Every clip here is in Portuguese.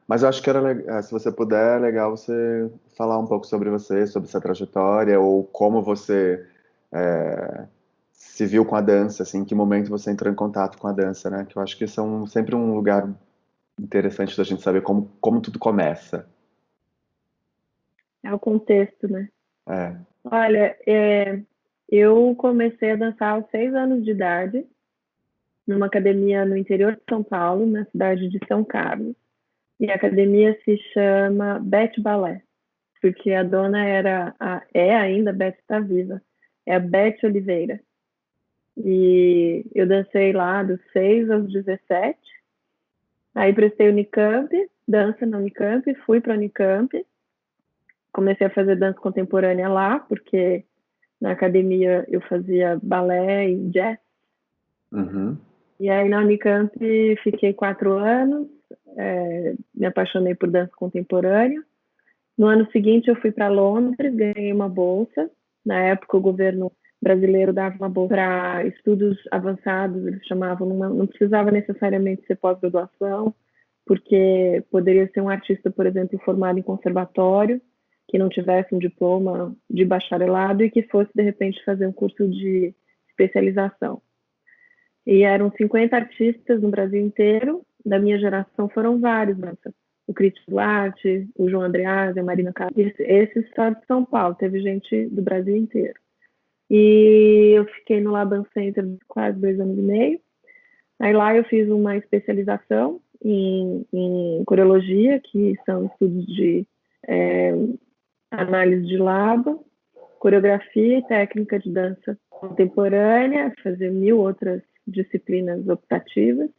Mas eu acho que se você puder, é legal você falar um pouco sobre você, sobre sua trajetória, ou como você é, se viu com a dança, assim, em que momento você entrou em contato com a dança, né? Que eu acho que são sempre um lugar interessante da gente saber como tudo começa. É o contexto, né? É. Olha, eu comecei a dançar aos 6 anos de idade, numa academia no interior de São Paulo, na cidade de São Carlos. E a academia se chama Beth Balé, porque a dona é ainda, Beth está viva, é a Beth Oliveira. E eu dancei lá dos 6 aos 17. Aí prestei Unicamp, dança na Unicamp, fui para a Unicamp, comecei a fazer dança contemporânea lá, porque na academia eu fazia balé e jazz. Uhum. E aí na Unicamp fiquei 4 anos, me apaixonei por dança contemporânea. No ano seguinte eu fui para Londres, ganhei uma bolsa. Na época o governo brasileiro dava uma bolsa para estudos avançados, eles chamavam, não precisava necessariamente ser pós-graduação, porque poderia ser um artista, por exemplo, formado em conservatório, que não tivesse um diploma de bacharelado e que fosse, de repente, fazer um curso de especialização. E eram 50 artistas no Brasil inteiro, da minha geração foram vários, né? O Cristo Duarte, o João Andreas, a Marina Carlos, esse só de São Paulo, teve gente do Brasil inteiro. E eu fiquei no Laban Center quase 2 anos e meio. Aí lá eu fiz uma especialização em coreologia, que são estudos de é, análise de laba, coreografia e técnica de dança contemporânea, fazer 1.000 outras disciplinas optativas.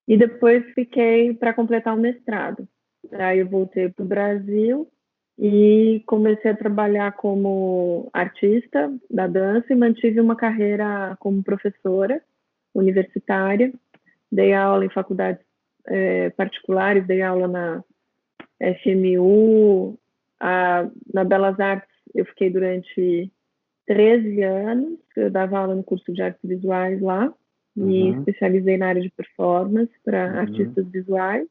E depois fiquei para completar o mestrado. Aí eu voltei para o Brasil e comecei a trabalhar como artista da dança e mantive uma carreira como professora universitária. Dei aula em faculdades particulares, dei aula na FMU, na Belas Artes eu fiquei durante 13 anos, eu dava aula no curso de artes visuais lá, me Uhum. especializei na área de performance para Uhum. artistas visuais.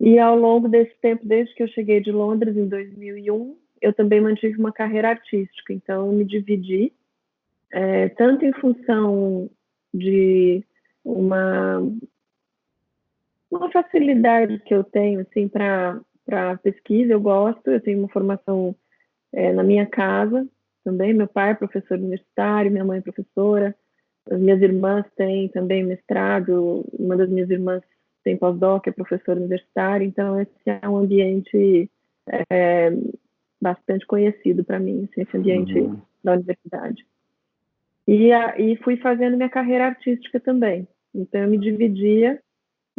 E ao longo desse tempo, desde que eu cheguei de Londres em 2001, eu também mantive uma carreira artística. Então, eu me dividi, tanto em função de uma, uma facilidade que eu tenho assim, para pesquisa, eu gosto, eu tenho uma formação na minha casa também. Meu pai é professor universitário, minha mãe é professora, as minhas irmãs têm também mestrado, uma das minhas irmãs tem pós-doc, é professora universitária, então esse é um ambiente é, bastante conhecido para mim, assim, esse ambiente Uhum. da universidade. E fui fazendo minha carreira artística também. Então eu me dividia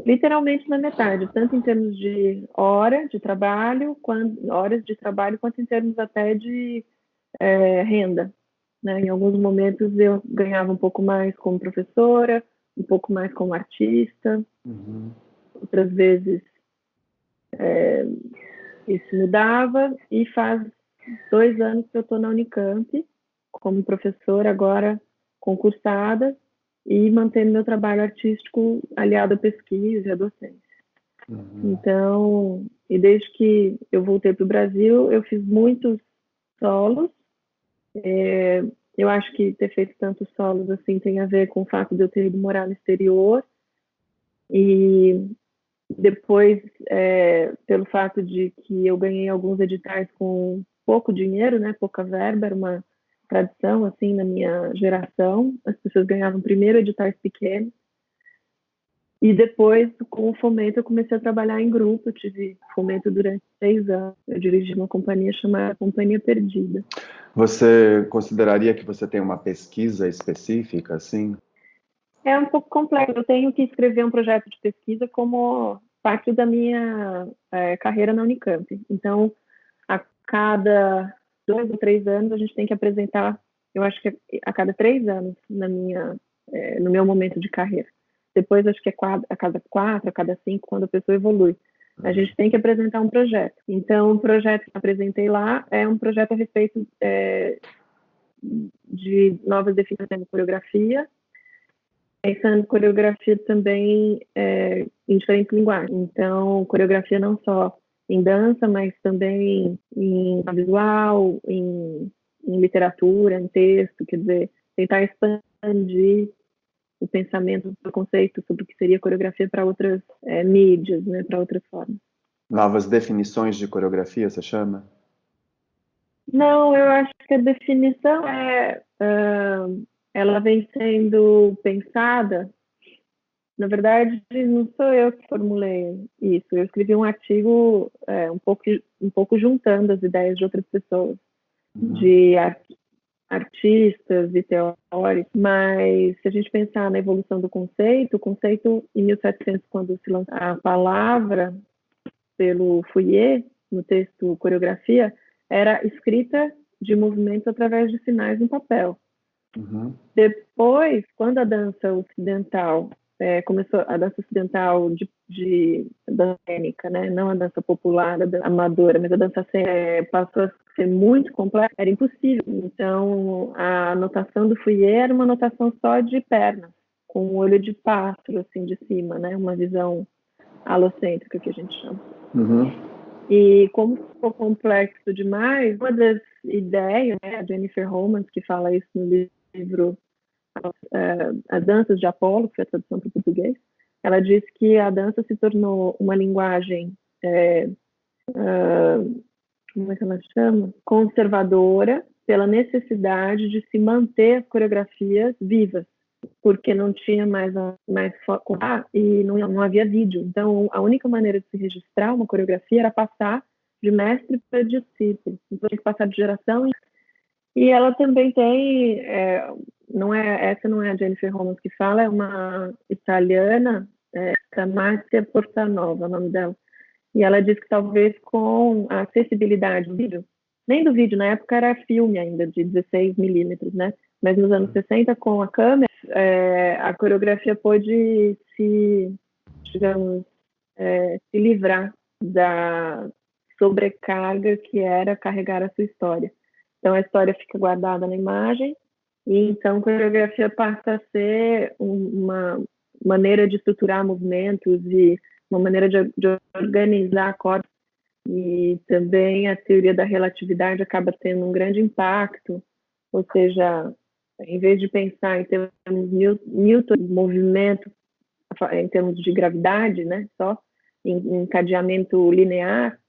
literalmente na metade, tanto em termos de horas de trabalho, quanto em termos até de renda. Né? Em alguns momentos eu ganhava um pouco mais como professora, um pouco mais como artista, Uhum. outras vezes isso mudava, e faz 2 anos que eu estou na Unicamp como professora, agora concursada, e mantendo meu trabalho artístico aliado à pesquisa e à docência. Uhum. Então, e desde que eu voltei para o Brasil, eu fiz muitos solos. Eu acho que ter feito tantos solos assim tem a ver com o fato de eu ter ido morar no exterior e depois pelo fato de que eu ganhei alguns editais com pouco dinheiro, né, pouca verba, era uma tradição assim na minha geração, as pessoas ganhavam primeiro editais pequenos e depois com o Fomento eu comecei a trabalhar em grupo, eu tive Fomento durante 6 anos, eu dirigi uma companhia chamada Companhia Perdida. Você consideraria que você tem uma pesquisa específica, assim? É um pouco complexo. Eu tenho que escrever um projeto de pesquisa como parte da minha carreira na Unicamp. Então, a cada 2 ou 3 anos, a gente tem que apresentar, eu acho que a cada 3 anos no meu momento de carreira. Depois, acho que é a cada 4, a cada 5, quando a pessoa evolui. A gente tem que apresentar um projeto. Então, o projeto que eu apresentei lá é um projeto a respeito de novas definições de coreografia pensando coreografia também em diferentes linguagens. Então, coreografia não só em dança, mas também em visual, em literatura, em texto, quer dizer, tentar expandir o pensamento, o conceito sobre o que seria coreografia para outras mídias, né, para outras formas. Novas definições de coreografia, você chama? Não, eu acho que a definição ela vem sendo pensada. Na verdade, não sou eu que formulei isso. Eu escrevi um artigo um pouco juntando as ideias de outras pessoas, de artistas e teóricos. Mas se a gente pensar na evolução do conceito, o conceito em 1700, quando se lançou a palavra pelo Fourier, no texto Coreografia, era escrita de movimentos através de sinais no papel. Uhum. Depois, quando a dança ocidental começou, a dança ocidental de dança cênica, né? Não a dança popular, a dança amadora, mas a dança cênica passou a ser muito complexa, era impossível. Então, a notação do Fourier era uma notação só de pernas, com um olho de pássaro, assim, de cima, né? Uma visão alocêntrica, que a gente chama. Uhum. E como ficou complexo demais, uma das ideias, né, a Jennifer Holman, que fala isso no livro As Danças de Apolo, que foi a tradução para o português, ela diz que a dança se tornou uma linguagem, como é que ela chama? Conservadora, pela necessidade de se manter as coreografias vivas, porque não tinha mais foco e não havia vídeo. Então, a única maneira de se registrar uma coreografia era passar de mestre para discípulo. Então, tinha que passar de geração. E ela também tem, essa não é a Jennifer Holmes que fala, é uma italiana, Márcia Portanova, o nome dela. E ela diz que talvez com a acessibilidade do vídeo, nem do vídeo, na época era filme ainda, de 16 milímetros, né? Mas nos anos 60, com a câmera, a coreografia pôde digamos, se livrar da sobrecarga que era carregar a sua história. Então, a história fica guardada na imagem, e então a coreografia passa a ser uma maneira de estruturar movimentos e uma maneira de organizar corpos. E também a teoria da relatividade acaba tendo um grande impacto, ou seja, em vez de pensar em termos Newton, movimento, em termos de gravidade, né, só, em encadeamento linear,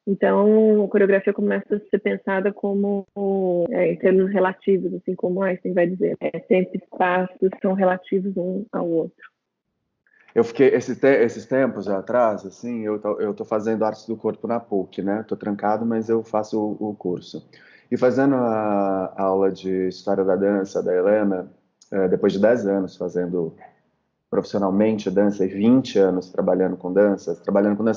então a coreografia começa a ser pensada como em termos relativos, assim como Einstein vai dizer, sempre espaços são relativos um ao outro. Eu fiquei, esses tempos atrás, assim, eu tô fazendo artes do corpo na PUC, né? Tô trancado, mas eu faço o curso. E fazendo a aula de História da Dança da Helena, depois de 10 anos fazendo profissionalmente dança e 20 anos trabalhando com dança,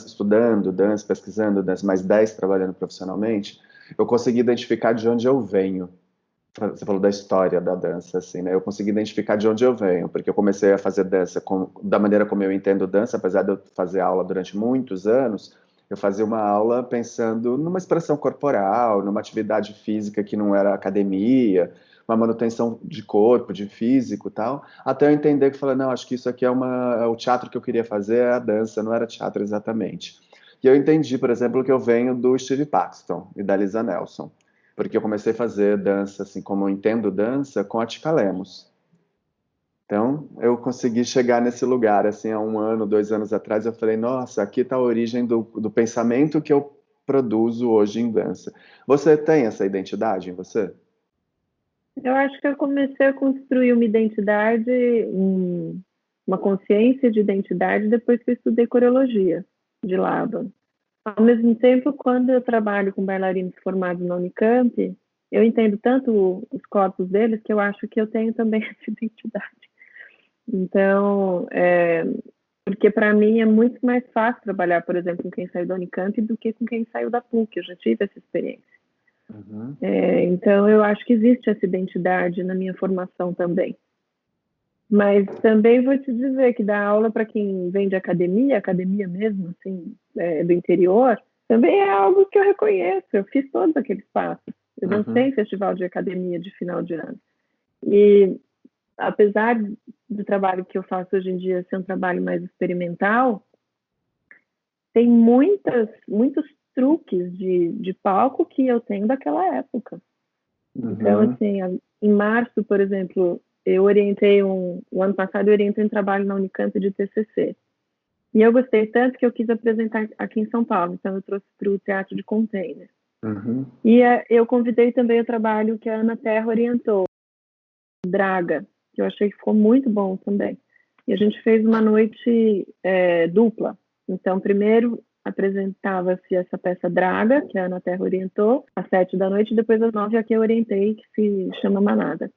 estudando dança, pesquisando dança, mais 10 trabalhando profissionalmente, eu consegui identificar de onde eu venho. Você falou da história da dança, assim, né? Eu consegui identificar de onde eu venho, porque eu comecei a fazer dança da maneira como eu entendo dança, apesar de eu fazer aula durante muitos anos, eu fazia uma aula pensando numa expressão corporal, numa atividade física que não era academia, uma manutenção de corpo, de físico e tal, até eu entender que falei, não, acho que isso aqui é o teatro que eu queria fazer, é a dança, não era teatro exatamente. E eu entendi, por exemplo, que eu venho do Steve Paxton e da Lisa Nelson, porque eu comecei a fazer dança, assim como eu entendo dança, com a Tica Lemos. Então, eu consegui chegar nesse lugar, assim, há 1 ano, 2 anos atrás, eu falei, nossa, aqui está a origem do pensamento que eu produzo hoje em dança. Você tem essa identidade em você? Eu acho que eu comecei a construir uma identidade, uma consciência de identidade depois que eu estudei coreologia de Laban. Ao mesmo tempo, quando eu trabalho com bailarinos formados na Unicamp, eu entendo tanto os corpos deles que eu acho que eu tenho também essa identidade. Então, porque para mim é muito mais fácil trabalhar, por exemplo, com quem saiu da Unicamp do que com quem saiu da PUC. Eu já tive essa experiência. Uhum. Então, eu acho que existe essa identidade na minha formação também. Mas também vou te dizer que dar aula para quem vem de academia mesmo, assim, do interior, também é algo que eu reconheço. Eu fiz todos aqueles passos. Eu dancei em festival de academia de final de ano. E apesar do trabalho que eu faço hoje em dia ser um trabalho mais experimental, tem muitos truques de palco que eu tenho daquela época. Então, assim, em março, por exemplo, eu orientei o ano passado eu orientei um trabalho na Unicamp de TCC. E eu gostei tanto que eu quis apresentar aqui em São Paulo. Então, eu trouxe para o Teatro de Container. E eu convidei também o trabalho que a Ana Terra orientou, Draga, que eu achei que ficou muito bom também. E a gente fez uma noite dupla. Então, primeiro apresentava-se essa peça Draga, que a Ana Terra orientou, às 7 da noite, e depois às 9 a que eu orientei, que se chama Manada.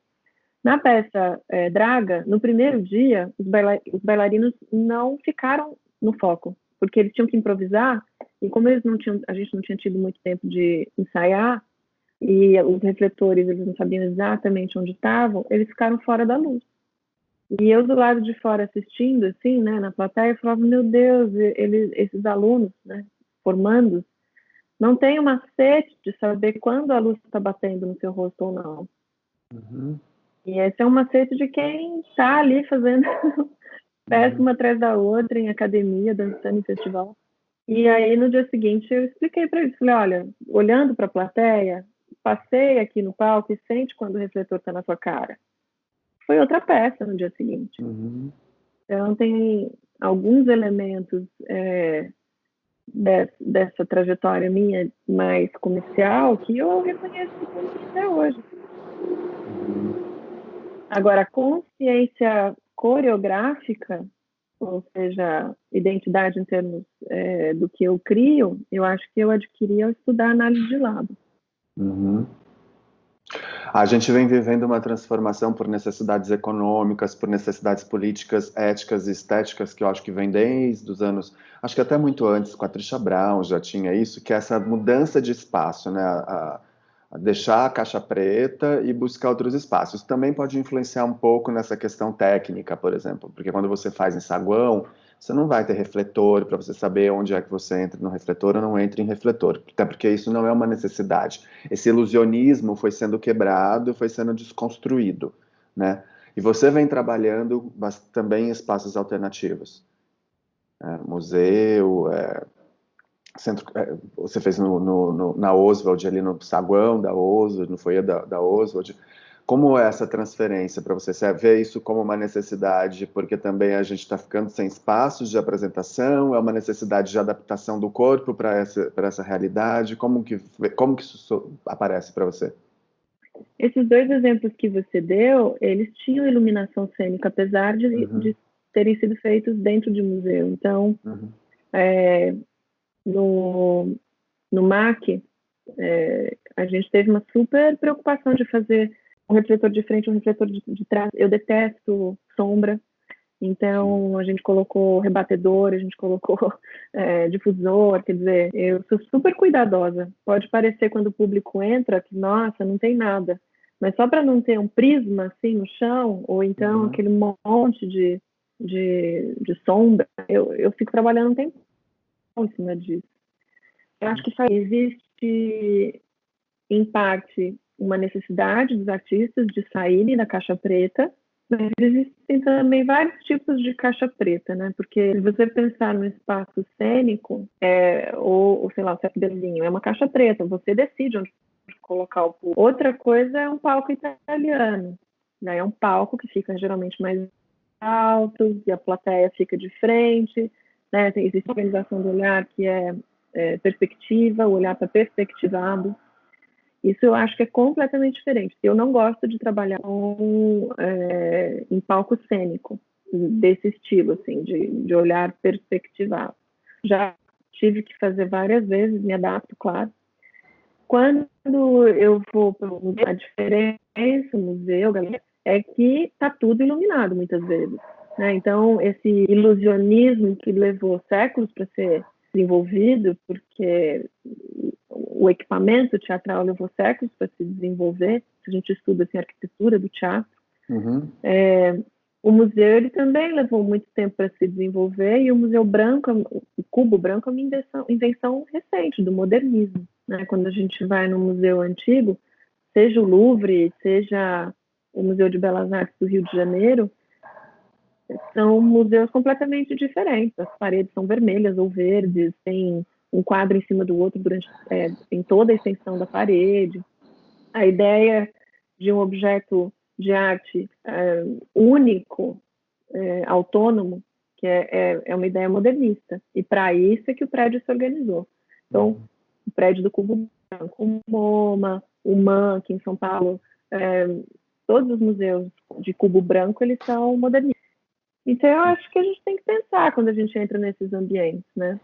Na peça Draga, no primeiro dia, os bailarinos não ficaram no foco, porque eles tinham que improvisar, e como a gente não tinha tido muito tempo de ensaiar, e os refletores, eles não sabiam exatamente onde estavam, eles ficaram fora da luz. E eu do lado de fora assistindo, assim, né, na plateia, eu falava, meu Deus, esses alunos, né, formandos, não têm o macete de saber quando a luz está batendo no seu rosto ou não. E esse é um macete de quem está ali fazendo peça uma atrás da outra, em academia, dançando em festival. E aí, no dia seguinte, eu expliquei para eles, falei, olha, olhando para a plateia, passei aqui no palco e sente quando o refletor está na sua cara. Foi outra peça no dia seguinte. Então, tem alguns elementos dessa trajetória minha mais comercial que eu reconheço até hoje. Agora, a consciência coreográfica, ou seja, identidade em termos do que eu crio, eu acho que eu adquiri ao estudar análise de lado. A gente vem vivendo uma transformação por necessidades econômicas, por necessidades políticas, éticas e estéticas, que eu acho que vem desde os anos, acho que até muito antes, com a Trisha Brown já tinha isso, que é essa mudança de espaço, né? A deixar a caixa preta e buscar outros espaços. Também pode influenciar um pouco nessa questão técnica, por exemplo, porque quando você faz em saguão, você não vai ter refletor para você saber onde é que você entra no refletor ou não entra em refletor, até porque isso não é uma necessidade. Esse ilusionismo foi sendo quebrado, foi sendo desconstruído, né? E você vem trabalhando também em espaços alternativos. Museu, centro, você fez na Oswald, ali no saguão da Oswald, no foyer da Oswald. Como é essa transferência para você? Você vê isso como uma necessidade, porque também a gente está ficando sem espaços de apresentação, é uma necessidade de adaptação do corpo para essa realidade? Como que isso aparece para você? Esses dois exemplos que você deu, eles tinham iluminação cênica, apesar de terem sido feitos dentro de museu. Então, no MAC, a gente teve uma super preocupação de fazer um refletor de frente, um refletor de trás. Eu detesto sombra, então a gente colocou rebatedor, a gente colocou difusor, quer dizer, eu sou super cuidadosa. Pode parecer quando o público entra que, nossa, não tem nada, mas só para não ter um prisma assim no chão, ou então aquele monte de sombra, eu fico trabalhando um tempo em cima disso. Eu acho que existe, em parte, uma necessidade dos artistas de saírem da caixa preta, mas existem também vários tipos de caixa preta, né? Porque se você pensar no espaço cênico, ou sei lá, o Sete Berlinho, é uma caixa preta, você decide onde colocar o público. Outra coisa é um palco italiano, né? É um palco que fica geralmente mais alto, e a plateia fica de frente, né? Existe a organização do olhar que é perspectiva, o olhar está perspectivado. Isso eu acho que é completamente diferente. Eu não gosto de trabalhar em palco cênico, desse estilo, assim, de olhar perspectivado. Já tive que fazer várias vezes, me adapto, claro. Quando eu vou para o museu, a diferença no museu, galera, é que está tudo iluminado muitas vezes, né? Então, esse ilusionismo que levou séculos para ser desenvolvido, porque o equipamento teatral levou séculos para se desenvolver. Se a gente estuda assim, a arquitetura do teatro, o museu ele também levou muito tempo para se desenvolver, e o Museu Branco, o Cubo Branco, é uma invenção recente do modernismo, né? Quando a gente vai no museu antigo, seja o Louvre, seja o Museu de Belas Artes do Rio de Janeiro, são museus completamente diferentes. As paredes são vermelhas ou verdes, tem um quadro em cima do outro em toda a extensão da parede. A ideia de um objeto de arte único, autônomo, que é uma ideia modernista. E para isso é que o prédio se organizou. Então, o prédio do Cubo Branco, o MoMA, o MAN, aqui em São Paulo, todos os museus de Cubo Branco, eles são modernistas. Então, eu acho que a gente tem que pensar quando a gente entra nesses ambientes, né?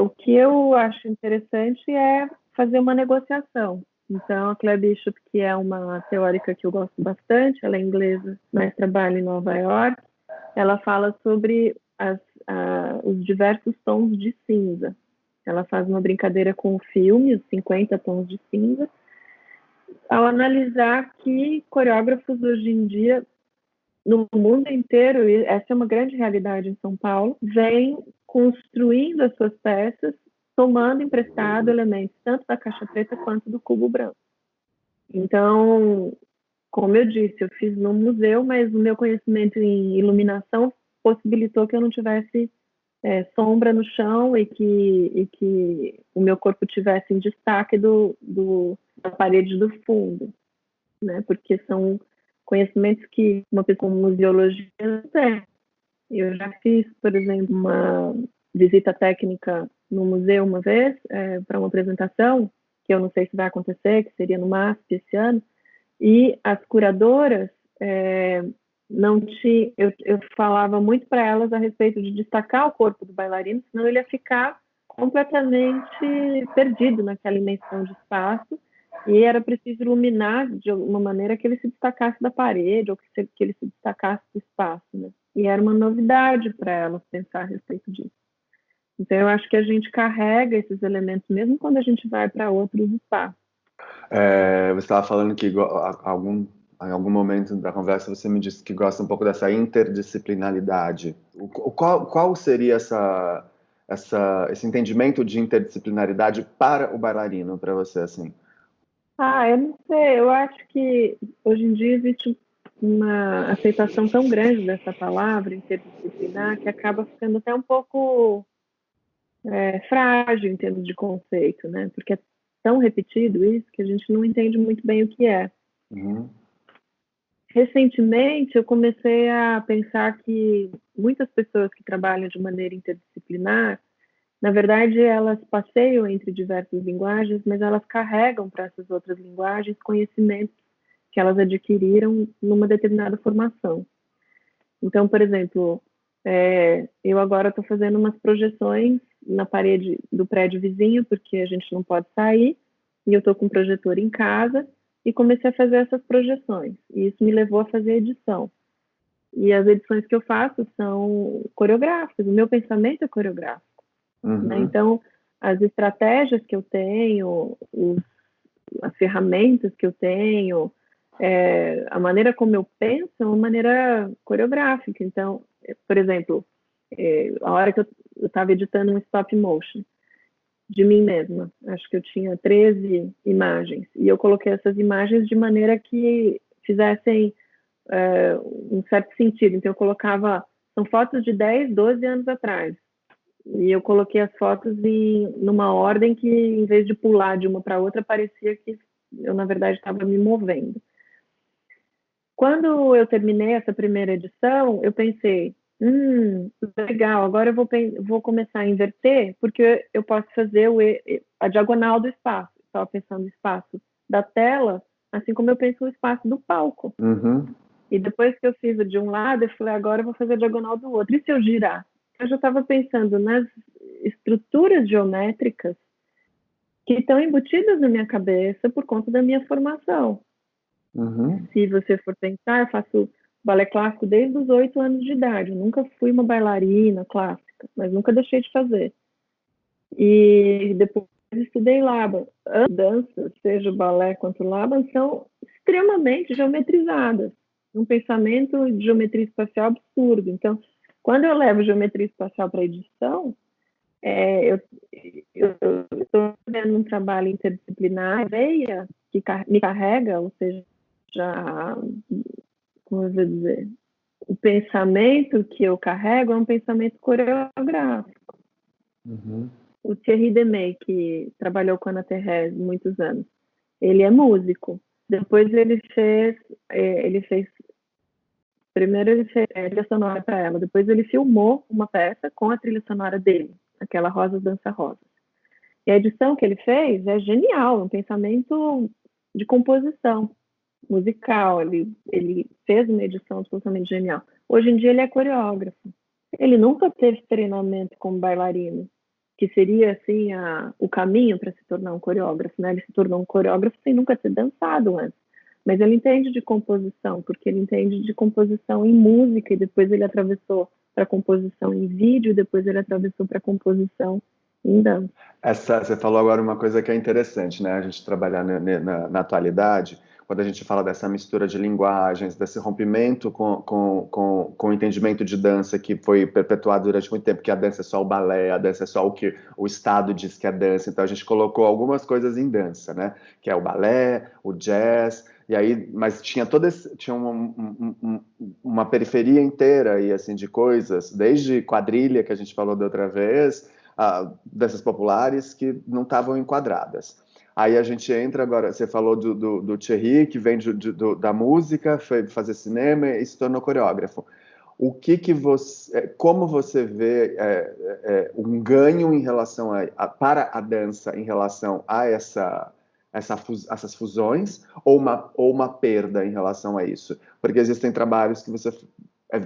O que eu acho interessante é fazer uma negociação. Então, a Claire Bishop, que é uma teórica que eu gosto bastante, ela é inglesa, mas trabalha em Nova York, ela fala sobre os diversos tons de cinza. Ela faz uma brincadeira com o filme, os 50 tons de cinza, ao analisar que coreógrafos hoje em dia, no mundo inteiro, e essa é uma grande realidade em São Paulo, vêm construindo as suas peças, tomando emprestado elementos tanto da caixa preta quanto do cubo branco. Então, como eu disse, eu fiz no museu, mas o meu conhecimento em iluminação possibilitou que eu não tivesse sombra no chão e que o meu corpo tivesse em destaque da parede do fundo, né? Porque são conhecimentos que uma pessoa com museologia não tem. Eu já fiz, por exemplo, uma visita técnica no museu uma vez, para uma apresentação, que eu não sei se vai acontecer, que seria no MASP esse ano, e as curadoras não tinha, eu falava muito para elas a respeito de destacar o corpo do bailarino, senão ele ia ficar completamente perdido naquela imensidão de espaço, e era preciso iluminar de alguma maneira que ele se destacasse da parede, ou que ele se destacasse do espaço, né? E era uma novidade para elas pensar a respeito disso. Então, eu acho que a gente carrega esses elementos mesmo quando a gente vai para outros espaços. Você estava falando que em algum momento da conversa você me disse que gosta um pouco dessa interdisciplinaridade. Qual seria esse entendimento de interdisciplinaridade para o bailarino, para você, assim? Eu não sei, eu acho que hoje em dia existe uma aceitação tão grande dessa palavra, interdisciplinar, que acaba ficando até um pouco frágil em termos de conceito, né? Porque é tão repetido isso que a gente não entende muito bem o que é. Uhum. Recentemente, eu comecei a pensar que muitas pessoas que trabalham de maneira interdisciplinar, na verdade, elas passeiam entre diversas linguagens, mas elas carregam para essas outras linguagens conhecimentos que elas adquiriram numa determinada formação. Então, por exemplo, eu agora estou fazendo umas projeções na parede do prédio vizinho, porque a gente não pode sair, e eu estou com um projetor em casa, e comecei a fazer essas projeções. E isso me levou a fazer edição. E as edições que eu faço são coreográficas, o meu pensamento é coreográfico. Uhum. Né? Então, as estratégias que eu tenho, as ferramentas que eu tenho, a maneira como eu penso é uma maneira coreográfica. Então, por exemplo, a hora que eu estava editando um stop motion de mim mesma, acho que eu tinha 13 imagens, e eu coloquei essas imagens de maneira que fizessem um certo sentido. Então, eu colocava, são fotos de 10, 12 anos atrás, e eu coloquei as fotos numa ordem que, em vez de pular de uma para outra, parecia que eu, na verdade, estava me movendo. Quando eu terminei essa primeira edição, eu pensei, legal, agora eu vou começar a inverter, porque eu posso fazer a diagonal do espaço. Estava pensando no espaço da tela, assim como eu penso no espaço do palco. Uhum. E depois que eu fiz de um lado, eu falei, agora eu vou fazer a diagonal do outro. E se eu girar? Eu já estava pensando nas estruturas geométricas que estão embutidas na minha cabeça por conta da minha formação. Uhum. Se você for pensar, eu faço balé clássico desde os 8 anos de idade. Eu nunca fui uma bailarina clássica, mas nunca deixei de fazer. E depois estudei Laban. As danças, seja o balé quanto o Laban, são extremamente geometrizadas. Um pensamento de geometria espacial absurdo. Então, quando eu levo geometria espacial para edição, eu estou fazendo um trabalho interdisciplinar, veia, que me carrega, ou seja, como eu vou dizer, o pensamento que eu carrego é um pensamento coreográfico. Uhum. O Thierry Demey, que trabalhou com a Ana Terrés muitos anos, ele é músico. Depois ele fez primeiro ele fez a trilha sonora para ela, depois ele filmou uma peça com a trilha sonora dele, aquela Rosas Dança Rosas. E a edição que ele fez é genial, é um pensamento de composição musical. Ele fez uma edição absolutamente genial. Hoje em dia ele é coreógrafo. Ele nunca teve treinamento como bailarino, que seria assim o caminho para se tornar um coreógrafo, né? Ele se tornou um coreógrafo sem nunca ter dançado antes. Mas ele entende de composição, porque ele entende de composição em música, e depois ele atravessou para composição em vídeo, depois ele atravessou para composição em dança. Você falou agora uma coisa que é interessante, né? A gente trabalhar na atualidade, quando a gente fala dessa mistura de linguagens, desse rompimento com o entendimento de dança que foi perpetuado durante muito tempo, que a dança é só o balé, a dança é só o que o Estado diz que é dança. Então a gente colocou algumas coisas em dança, né? Que é o balé, o jazz, e aí, mas tinha uma periferia inteira aí, assim, de coisas, desde quadrilha, que a gente falou da outra vez, danças populares que não estavam enquadradas. Aí a gente entra agora, você falou do Thierry, que vem da música, foi fazer cinema e se tornou coreógrafo. Como você vê um ganho em relação para a dança em relação a essas fusões, ou uma perda em relação a isso? Porque existem trabalhos que você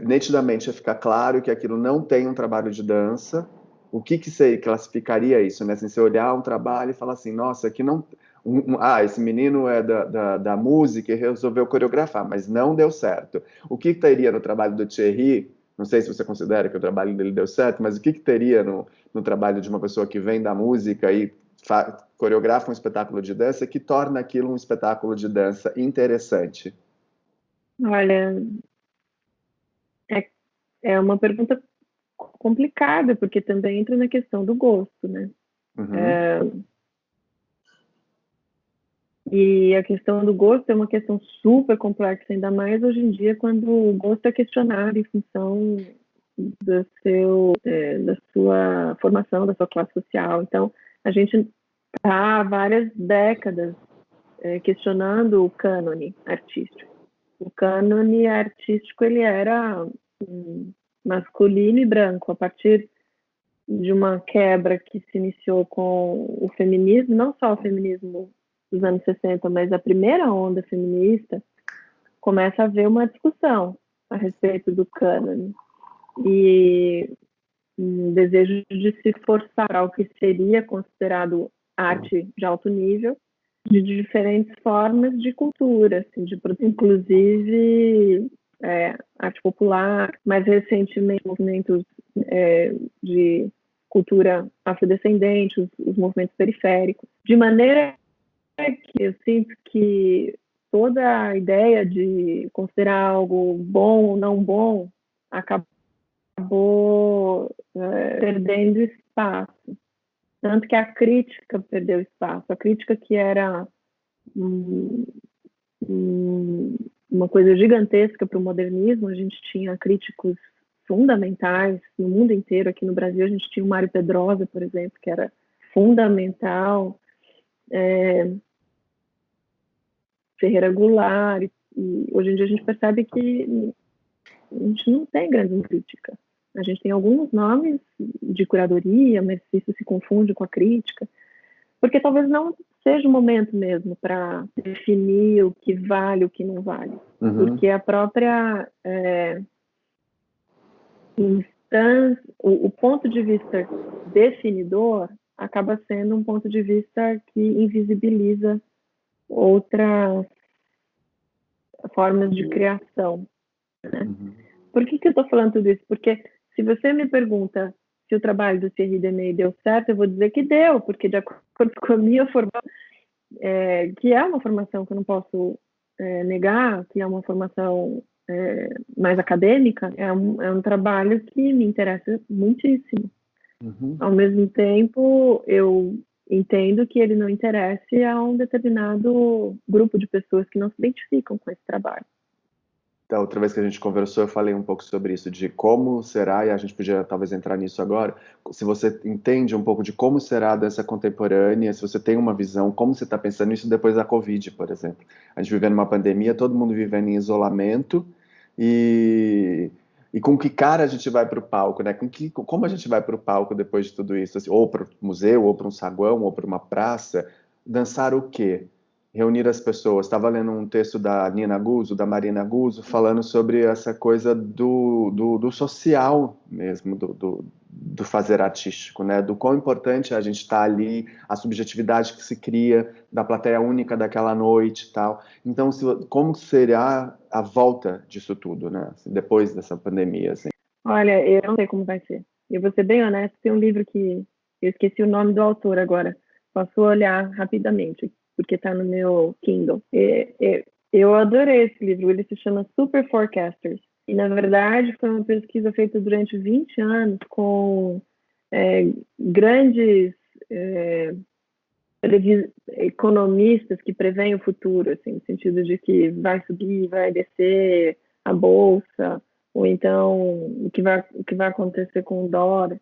nitidamente fica claro que aquilo não tem um trabalho de dança. O que você classificaria isso, né? Assim, você olhar um trabalho e falar assim, nossa, aqui não... esse menino é da música e resolveu coreografar, mas não deu certo. O que teria no trabalho do Thierry? Não sei se você considera que o trabalho dele deu certo, mas o que teria no trabalho de uma pessoa que vem da música e coreografa um espetáculo de dança que torna aquilo um espetáculo de dança interessante? Olha, é uma pergunta complicada, porque também entra na questão do gosto, né? Uhum. E a questão do gosto é uma questão super complexa, ainda mais hoje em dia, quando o gosto é questionado em função da sua formação, da sua classe social. Então, a gente está há várias décadas questionando o cânone artístico. O cânone artístico ele era masculino e branco. A partir de uma quebra que se iniciou com o feminismo, não só o feminismo dos anos 60, mas a primeira onda feminista, começa a haver uma discussão a respeito do cânone e um desejo de se forçar para o que seria considerado arte de alto nível, de diferentes formas de cultura, assim, inclusive arte popular, mais recentemente movimentos de cultura afrodescendente, os movimentos periféricos, de maneira que eu sinto que toda a ideia de considerar algo bom ou não bom acabou perdendo espaço. Tanto que a crítica perdeu espaço. A crítica que era uma coisa gigantesca para o modernismo, a gente tinha críticos fundamentais no mundo inteiro. Aqui no Brasil a gente tinha o Mário Pedrosa, por exemplo, que era fundamental. Ferreira Goulart, e hoje em dia a gente percebe que a gente não tem grande crítica. A gente tem alguns nomes de curadoria, mas isso se confunde com a crítica, porque talvez não seja o momento mesmo para definir o que vale e o que não vale. Uhum. Porque a própria instância, o ponto de vista definidor acaba sendo um ponto de vista que invisibiliza outras formas de criação. Né? Uhum. Por que eu estou falando tudo isso? Porque se você me pergunta se o trabalho do Thierry Demey deu certo, eu vou dizer que deu, porque de acordo com a minha formação, que é uma formação que eu não posso negar, que é uma formação mais acadêmica, é um trabalho que me interessa muitíssimo. Uhum. Ao mesmo tempo, eu entendo que ele não interesse a um determinado grupo de pessoas que não se identificam com esse trabalho. da outra vez que a gente conversou, eu falei um pouco sobre isso, de como será, e a gente podia talvez entrar nisso agora, se você entende um pouco de como será a dança contemporânea, se você tem uma visão, como você está pensando nisso depois da Covid, por exemplo. A gente vivendo uma pandemia, todo mundo vivendo em isolamento, e, e com que cara a gente vai para o palco, né? Como a gente vai para o palco depois de tudo isso? Assim, ou para o museu, ou para um saguão, ou para uma praça, dançar o quê? Reunir as pessoas. Estava lendo um texto da Nina Guzzo, da Marina Guzzo, falando sobre essa coisa do social mesmo, do fazer artístico, né? Do quão importante é a gente estar ali, a subjetividade que se cria, da plateia única daquela noite e tal. Então, como será a volta disso tudo, né? Assim, depois dessa pandemia, assim. Olha, eu não sei como vai ser. Eu vou ser bem honesta, tem um livro que eu esqueci o nome do autor agora. Posso olhar rapidamente, porque está no meu Kindle. Eu adorei esse livro, ele se chama Super Forecasters. E, na verdade, foi uma pesquisa feita durante 20 anos com grandes economistas que preveem o futuro, assim, no sentido de que vai subir, vai descer a bolsa, ou então o que vai acontecer com o dólar,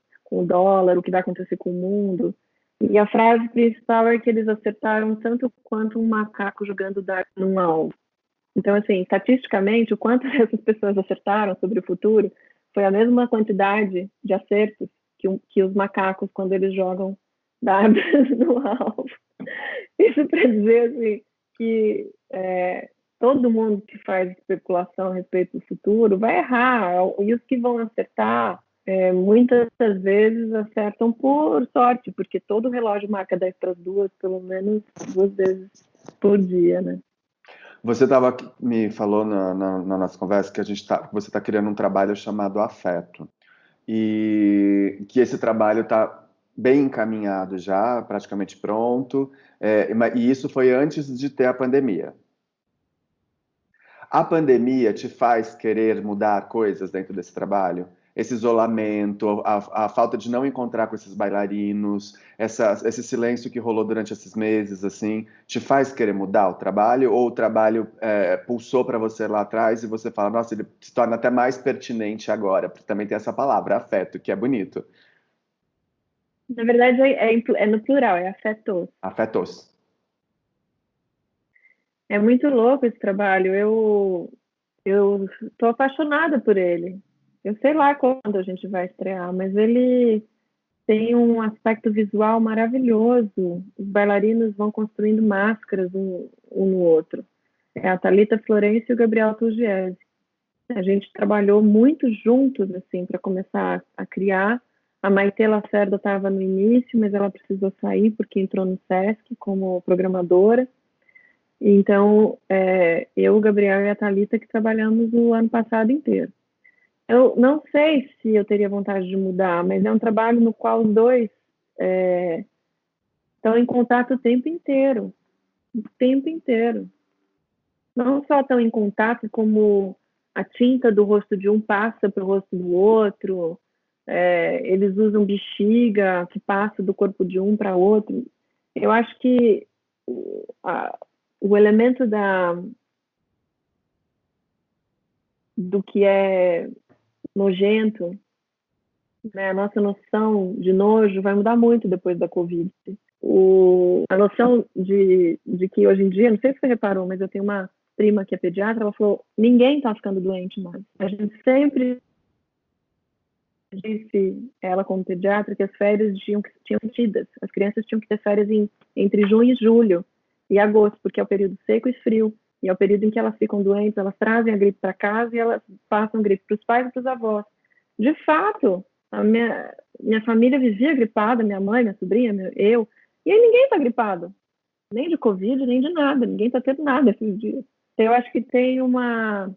o que vai acontecer com o mundo. E a frase principal é que eles acertaram tanto quanto um macaco jogando dardo num alvo. Então, assim, estatisticamente, o quanto essas pessoas acertaram sobre o futuro foi a mesma quantidade de acertos que os macacos quando eles jogam dardos no alvo. Isso para dizer assim, que todo mundo que faz especulação a respeito do futuro vai errar, e os que vão acertar, muitas das vezes acertam por sorte, porque todo relógio marca 10 para as 2, pelo menos 2 vezes por dia, né? Você me falou na nossa conversa que você está criando um trabalho chamado Afeto, e que esse trabalho está bem encaminhado já, praticamente pronto, e isso foi antes de ter a pandemia. A pandemia te faz querer mudar coisas dentro desse trabalho? Esse isolamento, a falta de não encontrar com esses bailarinos, esse silêncio que rolou durante esses meses, assim, te faz querer mudar o trabalho? Ou o trabalho pulsou para você lá atrás e você fala, nossa, ele se torna até mais pertinente agora, porque também tem essa palavra, afeto, que é bonito. Na verdade, é no plural, é afetos. Afetos. É muito louco esse trabalho. Eu estou apaixonada por ele. Eu sei lá quando a gente vai estrear, mas ele tem um aspecto visual maravilhoso. Os bailarinos vão construindo máscaras um no outro. É a Thalita Florencio e o Gabriel Tugiese. A gente trabalhou muito juntos assim para começar a criar. A Maite Lacerda estava no início, mas ela precisou sair porque entrou no SESC como programadora. Então, eu, o Gabriel e a Thalita que trabalhamos o ano passado inteiro. Eu não sei se eu teria vontade de mudar, mas é um trabalho no qual os dois estão em contato o tempo inteiro. O tempo inteiro. Não só estão em contato, como a tinta do rosto de um passa para o rosto do outro. Eles usam bexiga que passa do corpo de um para outro. Eu acho que o elemento do que é nojento, né? A nossa noção de nojo vai mudar muito depois da Covid. A noção de que hoje em dia, não sei se você reparou, mas eu tenho uma prima que é pediatra, ela falou, ninguém está ficando doente mais. A gente sempre disse, ela como pediatra, que as férias tinham tidas. As crianças tinham que ter férias entre junho e julho e agosto, porque é o período seco e frio. E é o período em que elas ficam doentes, elas trazem a gripe para casa e elas passam gripe para os pais e para os avós. De fato, a minha família vivia gripada, minha mãe, minha sobrinha, eu, e aí ninguém está gripado, nem de Covid, nem de nada, ninguém está tendo nada esses dias. Eu acho que tem uma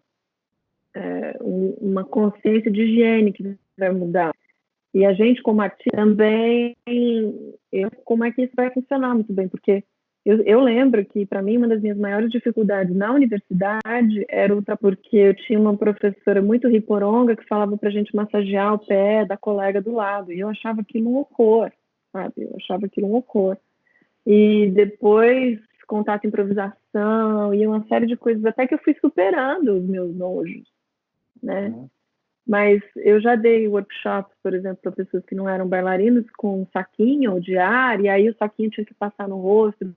consciência de higiene que vai mudar. E a gente, como artista, também, como é que isso vai funcionar muito bem, porque eu lembro que, para mim, uma das minhas maiores dificuldades na universidade era porque eu tinha uma professora muito riporonga que falava para a gente massagear o pé da colega do lado, e eu achava aquilo um horror, sabe? Eu achava aquilo um horror. E depois, contato, improvisação e uma série de coisas, até que eu fui superando os meus nojos, né? Mas eu já dei workshops, por exemplo, para pessoas que não eram bailarinos, com um saquinho de ar, e aí o saquinho tinha que passar no rosto,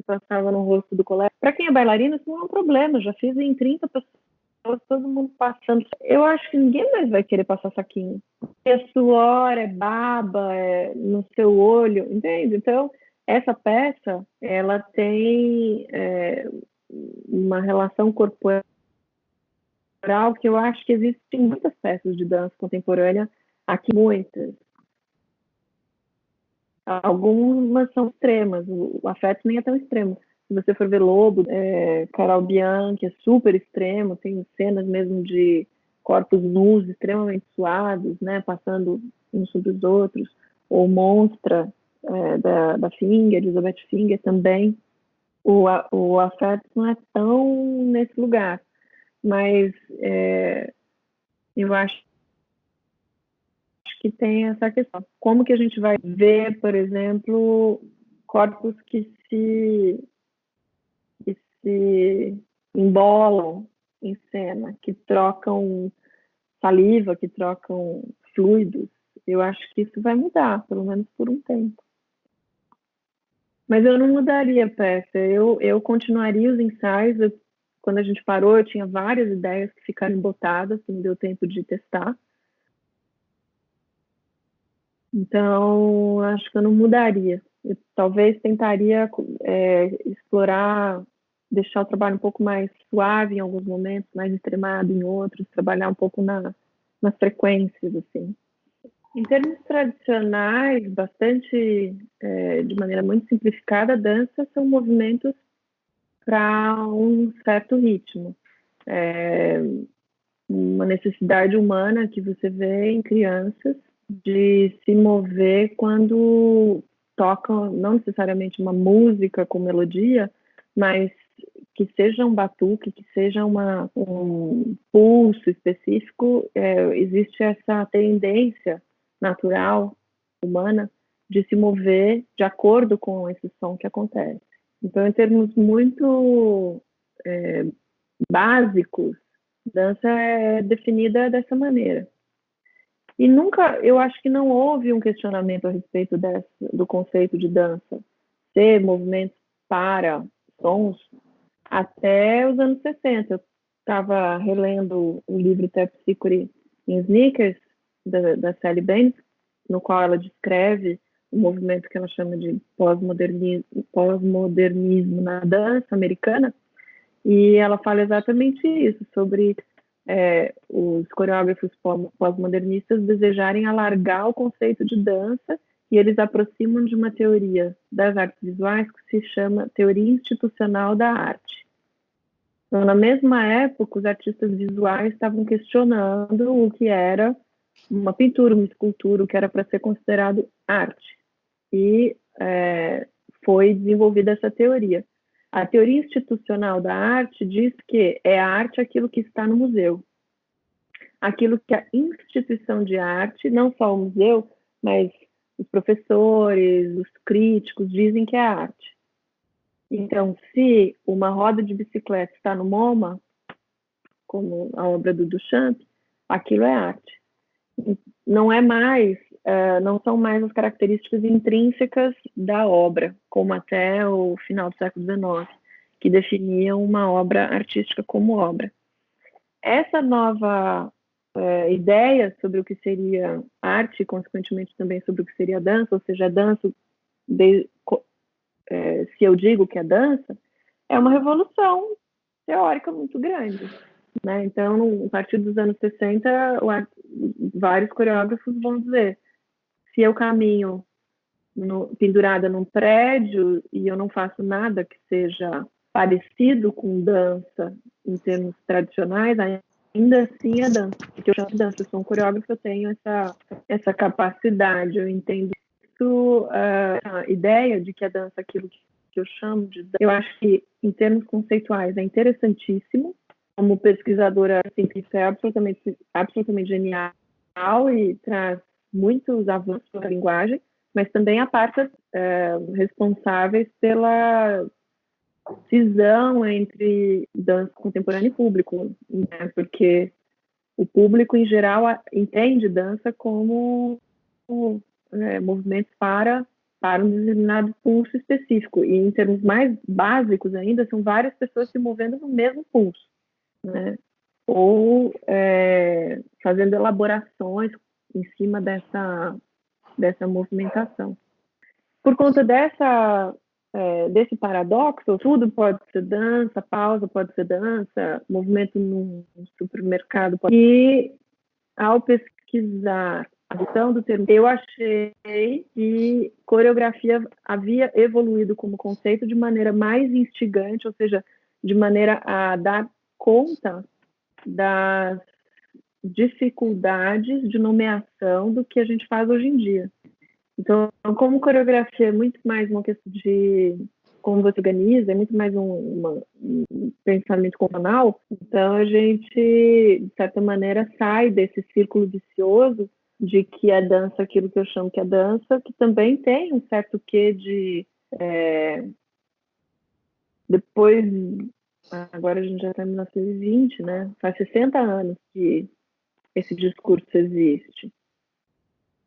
passava no rosto do colega. Para quem é bailarino, isso não é um problema, eu já fiz em 30 pessoas, todo mundo passando. Eu acho que ninguém mais vai querer passar saquinho. É suor, é baba, é no seu olho, entende? Então, essa peça, ela tem uma relação corporal que eu acho que existem muitas peças de dança contemporânea aqui, muitas. Algumas são extremas, o afeto nem é tão extremo. Se você for ver Lobo, Carol Bianchi é super extremo, tem cenas mesmo de corpos nus extremamente suados, né, passando uns sobre os outros, ou Monstra, da Finger, Elizabeth Finger também. O afeto não é tão nesse lugar, mas eu acho que tem essa questão. Como que a gente vai ver, por exemplo, corpos que se embolam em cena, que trocam saliva, que trocam fluidos? Eu acho que isso vai mudar, pelo menos por um tempo. Mas eu não mudaria a peça, eu continuaria os ensaios. Quando a gente parou, eu tinha várias ideias que ficaram embotadas, que não deu tempo de testar. Então, acho que eu não mudaria. Eu talvez tentaria explorar, deixar o trabalho um pouco mais suave em alguns momentos, mais extremado em outros, trabalhar um pouco nas frequências, assim. Em termos tradicionais, de maneira muito simplificada, a dança são movimentos para um certo ritmo. Uma necessidade humana que você vê em crianças de se mover quando tocam, não necessariamente uma música com melodia, mas que seja um batuque, que seja um pulso específico. Existe essa tendência natural, humana, de se mover de acordo com esse som que acontece. Então, em termos muito básicos, dança é definida dessa maneira. E nunca, eu acho que não houve um questionamento a respeito do conceito de dança ser movimentos para sons até os anos 60. Eu estava relendo o livro Terpsichore in Sneakers, da Sally Benz, no qual ela descreve o movimento que ela chama de pós-modernismo na dança americana, e ela fala exatamente isso, sobre os coreógrafos pós-modernistas desejarem alargar o conceito de dança, e eles aproximam de uma teoria das artes visuais que se chama teoria institucional da arte. Então, na mesma época, os artistas visuais estavam questionando o que era uma pintura, uma escultura, o que era para ser considerado arte. E foi desenvolvida essa teoria. A teoria institucional da arte diz que é a arte aquilo que está no museu. Aquilo que a instituição de arte, não só o museu, mas os professores, os críticos, dizem que é arte. Então, se uma roda de bicicleta está no MoMA, como a obra do Duchamp, aquilo é arte. Não são mais as características intrínsecas da obra, como até o final do século XIX, que definiam uma obra artística como obra. Essa nova ideia sobre o que seria arte, e consequentemente também sobre o que seria dança, ou seja, a dança, se eu digo que é dança, é uma revolução teórica muito grande. Né? Então, a partir dos anos 60, vários coreógrafos vão dizer: se eu caminho pendurada num prédio e eu não faço nada que seja parecido com dança em termos tradicionais, ainda assim é dança. Porque eu chamo de dança, eu sou um coreógrafo, eu tenho essa capacidade, eu entendo isso, a ideia de que a dança é aquilo que eu chamo de dança. Eu acho que, em termos conceituais, é interessantíssimo. Como pesquisadora, assim, isso é absolutamente genial e traz muitos avanços na linguagem, mas também a parte responsáveis pela cisão entre dança contemporânea e público, né? Porque o público, em geral, entende dança como movimentos para um determinado pulso específico. E em termos mais básicos ainda, são várias pessoas se movendo no mesmo pulso, né? Ou fazendo elaborações em cima dessa movimentação. Por conta desse paradoxo, tudo pode ser dança, pausa pode ser dança, movimento no supermercado pode... E ao pesquisar a questão do termo, eu achei que coreografia havia evoluído como conceito de maneira mais instigante, ou seja, de maneira a dar conta das dificuldades de nomeação do que a gente faz hoje em dia. Então, como coreografia é muito mais uma questão de como você organiza, é muito mais um pensamento convencional, então a gente, de certa maneira, sai desse círculo vicioso de que é dança aquilo que eu chamo que é dança, que também tem um certo quê de... depois, agora a gente já está em 1920, né? Faz 60 anos que esse discurso existe.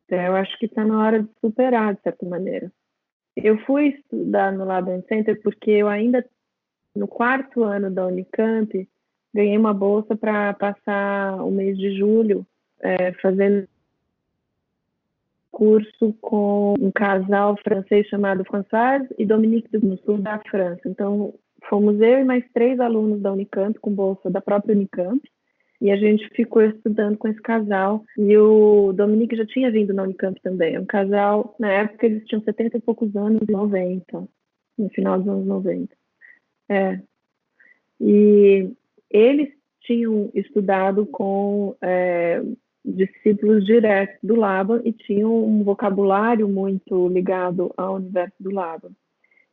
Então, eu acho que está na hora de superar, de certa maneira. Eu fui estudar no Laban Center porque eu ainda, no 4º ano da Unicamp, ganhei uma bolsa para passar o mês de julho fazendo curso com um casal francês chamado Françoise e Dominique no sul da França. Então, fomos eu e mais 3 alunos da Unicamp, com bolsa da própria Unicamp, e a gente ficou estudando com esse casal. E o Dominique já tinha vindo na Unicamp também. É um casal, na época eles tinham 70 e poucos anos, 90, no final dos anos 90. E eles tinham estudado com discípulos diretos do Laban e tinham um vocabulário muito ligado ao universo do Laban.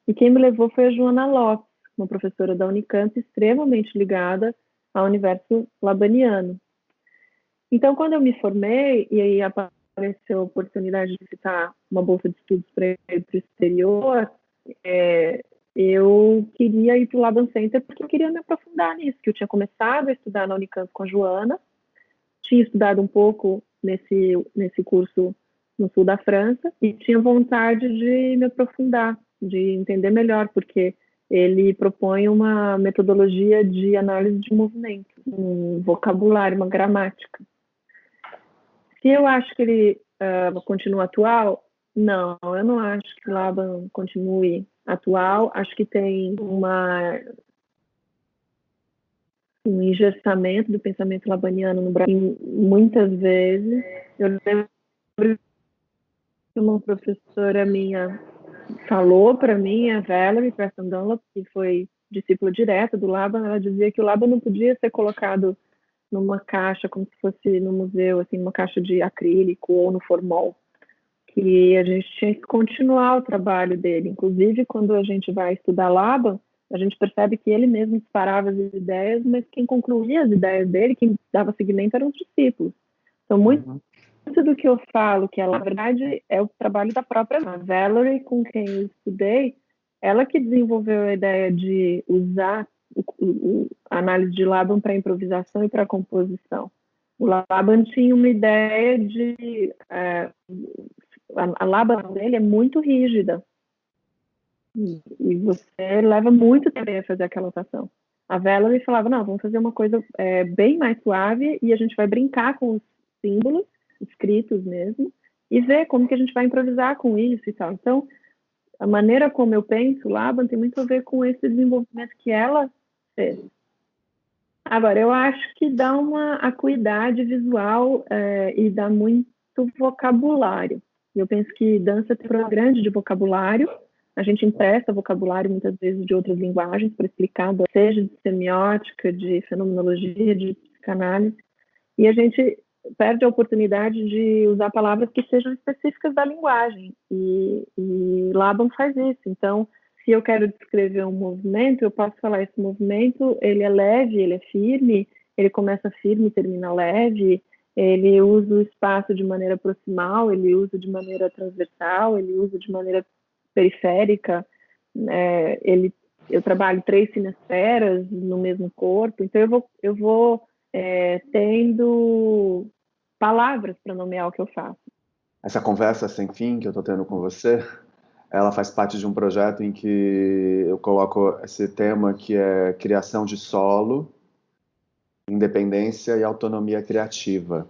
E quem me levou foi a Joana Lopes, uma professora da Unicamp extremamente ligada ao universo labaniano. Então, quando eu me formei, e aí apareceu a oportunidade de visitar uma bolsa de estudos para ir para o exterior, eu queria ir para o Laban Center porque eu queria me aprofundar nisso, que eu tinha começado a estudar na Unicamp com a Joana, tinha estudado um pouco nesse curso no sul da França e tinha vontade de me aprofundar, de entender melhor, porque ele propõe uma metodologia de análise de movimento, um vocabulário, uma gramática. Se eu acho que ele continua atual, não, eu não acho que o Laban continue atual, acho que tem um engessamento do pensamento labaniano no Brasil muitas vezes. Eu lembro que uma professora minha falou para mim, a Valerie Preston Dunlop, que foi discípula direta do Laban, ela dizia que o Laban não podia ser colocado numa caixa, como se fosse no museu, assim, numa caixa de acrílico ou no formol, que a gente tinha que continuar o trabalho dele. Inclusive, quando a gente vai estudar Laban, a gente percebe que ele mesmo disparava as ideias, mas quem concluía as ideias dele, quem dava seguimento, eram os discípulos. Então, muito do que eu falo, que ela, na verdade, é o trabalho da própria Valerie, com quem eu estudei, ela que desenvolveu a ideia de usar a análise de Laban para improvisação e para composição. O Laban tinha uma ideia de... a Laban dele é muito rígida. E você leva muito tempo a fazer aquela notação. A Valerie falava, não, vamos fazer uma coisa bem mais suave e a gente vai brincar com os símbolos, escritos mesmo, e ver como que a gente vai improvisar com isso e tal. Então, a maneira como eu penso, Laban, tem muito a ver com esse desenvolvimento que ela fez. Agora, eu acho que dá uma acuidade visual e dá muito vocabulário. Eu penso que dança tem um problema grande de vocabulário. A gente empresta vocabulário, muitas vezes, de outras linguagens para explicar, seja de semiótica, de fenomenologia, de psicanálise, e a gente perde a oportunidade de usar palavras que sejam específicas da linguagem, e Laban faz isso. Então, se eu quero descrever um movimento, eu posso falar, esse movimento, ele é leve, ele é firme, ele começa firme e termina leve, ele usa o espaço de maneira proximal, ele usa de maneira transversal, ele usa de maneira periférica. Eu trabalho 3 sinesferas no mesmo corpo, então eu vou tendo palavras para nomear o que eu faço. Essa conversa sem fim que eu estou tendo com você, ela faz parte de um projeto em que eu coloco esse tema que é criação de solo, independência e autonomia criativa.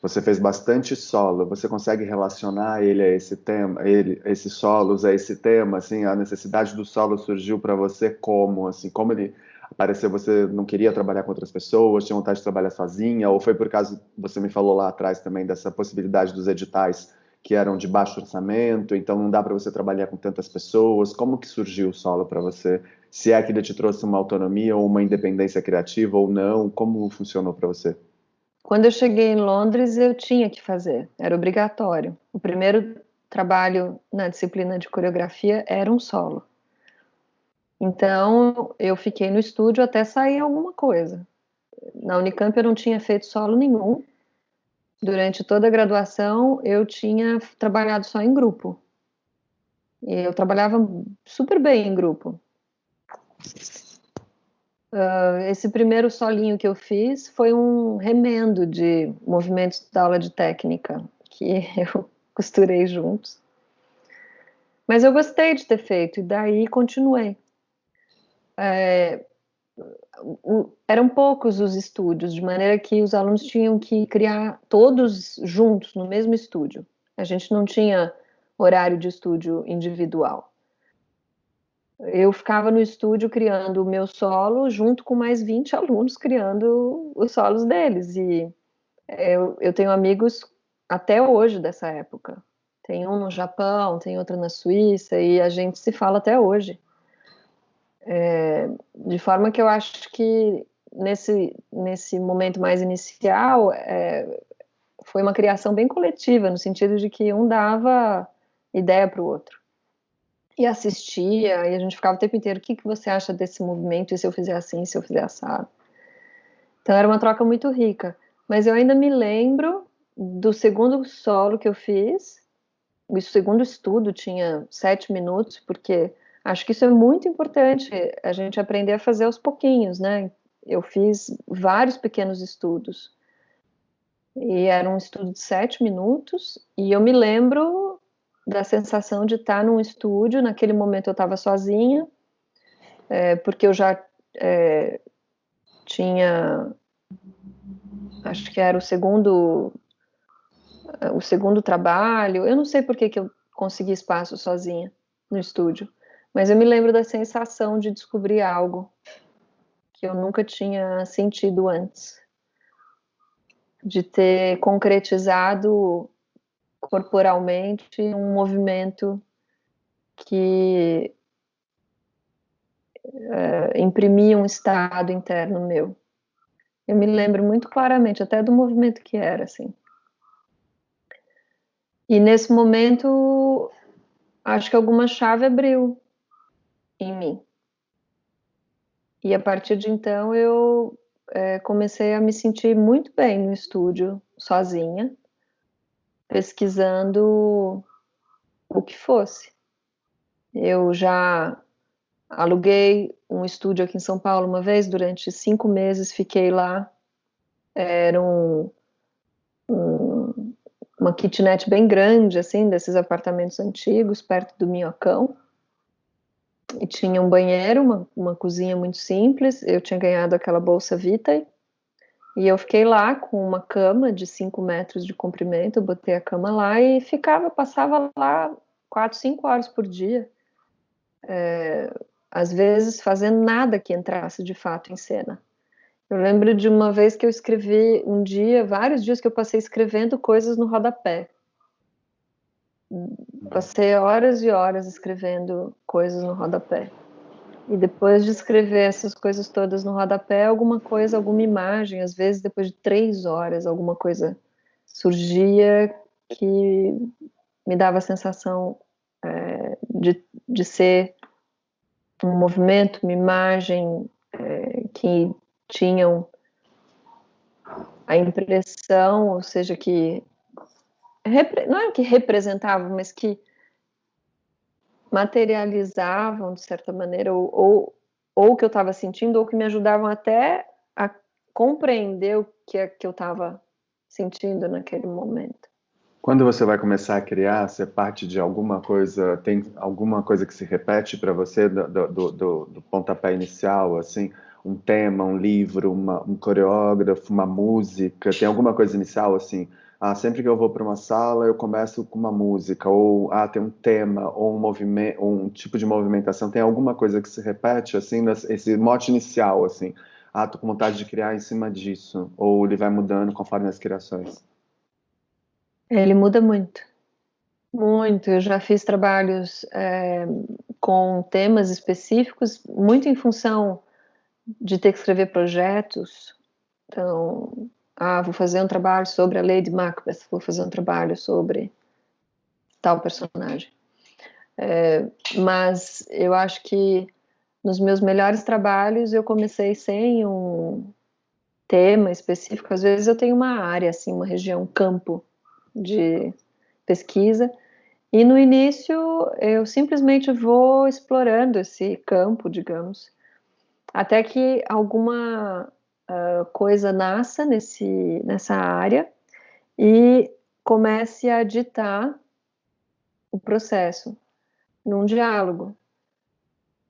Você fez bastante solo, você consegue relacionar ele a esse tema, esses solos a esse tema, assim, a necessidade do solo surgiu para você como, assim, como ele apareceu, você não queria trabalhar com outras pessoas, tinha vontade de trabalhar sozinha, ou foi por causa, você me falou lá atrás também dessa possibilidade dos editais que eram de baixo orçamento, então não dá para você trabalhar com tantas pessoas, como que surgiu o solo para você? Se é que ele te trouxe uma autonomia ou uma independência criativa ou não, como funcionou para você? Quando eu cheguei em Londres, eu tinha que fazer, era obrigatório. O primeiro trabalho na disciplina de coreografia era um solo. Então, eu fiquei no estúdio até sair alguma coisa. Na Unicamp eu não tinha feito solo nenhum. Durante toda a graduação, eu tinha trabalhado só em grupo. E eu trabalhava super bem em grupo. Esse primeiro solinho que eu fiz foi um remendo de movimentos da aula de técnica que eu costurei juntos. Mas eu gostei de ter feito e daí continuei. Eram poucos os estúdios, de maneira que os alunos tinham que criar todos juntos no mesmo estúdio. A gente não tinha horário de estúdio individual. Eu ficava no estúdio criando o meu solo junto com mais 20 alunos criando os solos deles. E eu tenho amigos até hoje dessa época. Tem um no Japão, tem outro na Suíça e a gente se fala até hoje. De forma que eu acho que nesse momento mais inicial foi uma criação bem coletiva, no sentido de que um dava ideia para o outro. E assistia, e a gente ficava o tempo inteiro, o que você acha desse movimento, e se eu fizer assim, se eu fizer assado? Então era uma troca muito rica. Mas eu ainda me lembro do segundo solo que eu fiz, o segundo estudo tinha 7 minutos, porque acho que isso é muito importante, a gente aprender a fazer aos pouquinhos, né? Eu fiz vários pequenos estudos, e era um estudo de 7 minutos, e eu me lembro da sensação de estar num estúdio, naquele momento eu estava sozinha, porque eu já tinha, acho que era o segundo trabalho, eu não sei por que eu consegui espaço sozinha no estúdio, mas eu me lembro da sensação de descobrir algo que eu nunca tinha sentido antes, de ter concretizado corporalmente um movimento que imprimia um estado interno meu. Eu me lembro muito claramente, até do movimento que era, assim. E nesse momento, acho que alguma chave abriu em mim. E a partir de então, eu comecei a me sentir muito bem no estúdio, sozinha, pesquisando o que fosse. Eu já aluguei um estúdio aqui em São Paulo uma vez, durante 5 meses fiquei lá. Era uma kitnet bem grande, assim, desses apartamentos antigos, perto do Minhocão. E tinha um banheiro, uma cozinha muito simples. Eu tinha ganhado aquela bolsa Vitae. E eu fiquei lá com uma cama de 5 metros de comprimento. Eu botei a cama lá e passava lá 4, 5 horas por dia. Às vezes fazendo nada que entrasse de fato em cena. Eu lembro de uma vez que eu escrevi vários dias que eu passei escrevendo coisas no rodapé. Passei horas e horas escrevendo coisas no rodapé. E depois de escrever essas coisas todas no rodapé, alguma imagem, às vezes depois de 3 horas, alguma coisa surgia que me dava a sensação de ser um movimento, uma imagem que tinham a impressão, ou seja, que não é que representavam, mas que materializavam, de certa maneira, ou o que eu estava sentindo, ou que me ajudavam até a compreender o que é que eu estava sentindo naquele momento. Quando você vai começar a criar, você parte de alguma coisa, tem alguma coisa que se repete para você do pontapé inicial, assim, um tema, um livro, um coreógrafo, uma música, tem alguma coisa inicial, assim, sempre que eu vou para uma sala eu começo com uma música, ou tem um tema, ou um movimento, um tipo de movimentação, tem alguma coisa que se repete, assim, esse mote inicial, assim, tô com vontade de criar em cima disso, ou ele vai mudando conforme as criações? Ele muda muito, muito. Eu já fiz trabalhos com temas específicos, muito em função de ter que escrever projetos. Então, vou fazer um trabalho sobre a Lady Macbeth, vou fazer um trabalho sobre tal personagem. Mas eu acho que nos meus melhores trabalhos eu comecei sem um tema específico. Às vezes eu tenho uma área, assim, uma região, um campo de pesquisa, e no início eu simplesmente vou explorando esse campo, digamos, até que alguma coisa nasça nessa área e comece a ditar o processo num diálogo.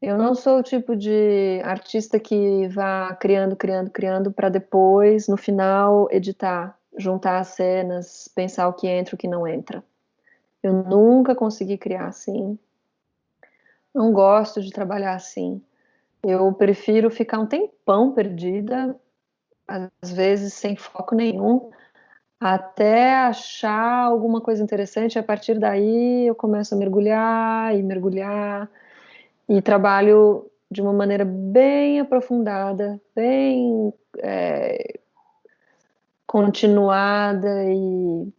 Eu não sou o tipo de artista que vá criando, criando, criando para depois, no final, editar, juntar as cenas, pensar o que entra e o que não entra. Eu nunca consegui criar assim. Não gosto de trabalhar assim. Eu prefiro ficar um tempão perdida, às vezes sem foco nenhum, até achar alguma coisa interessante. A partir daí eu começo a mergulhar e mergulhar e trabalho de uma maneira bem aprofundada, bem continuada e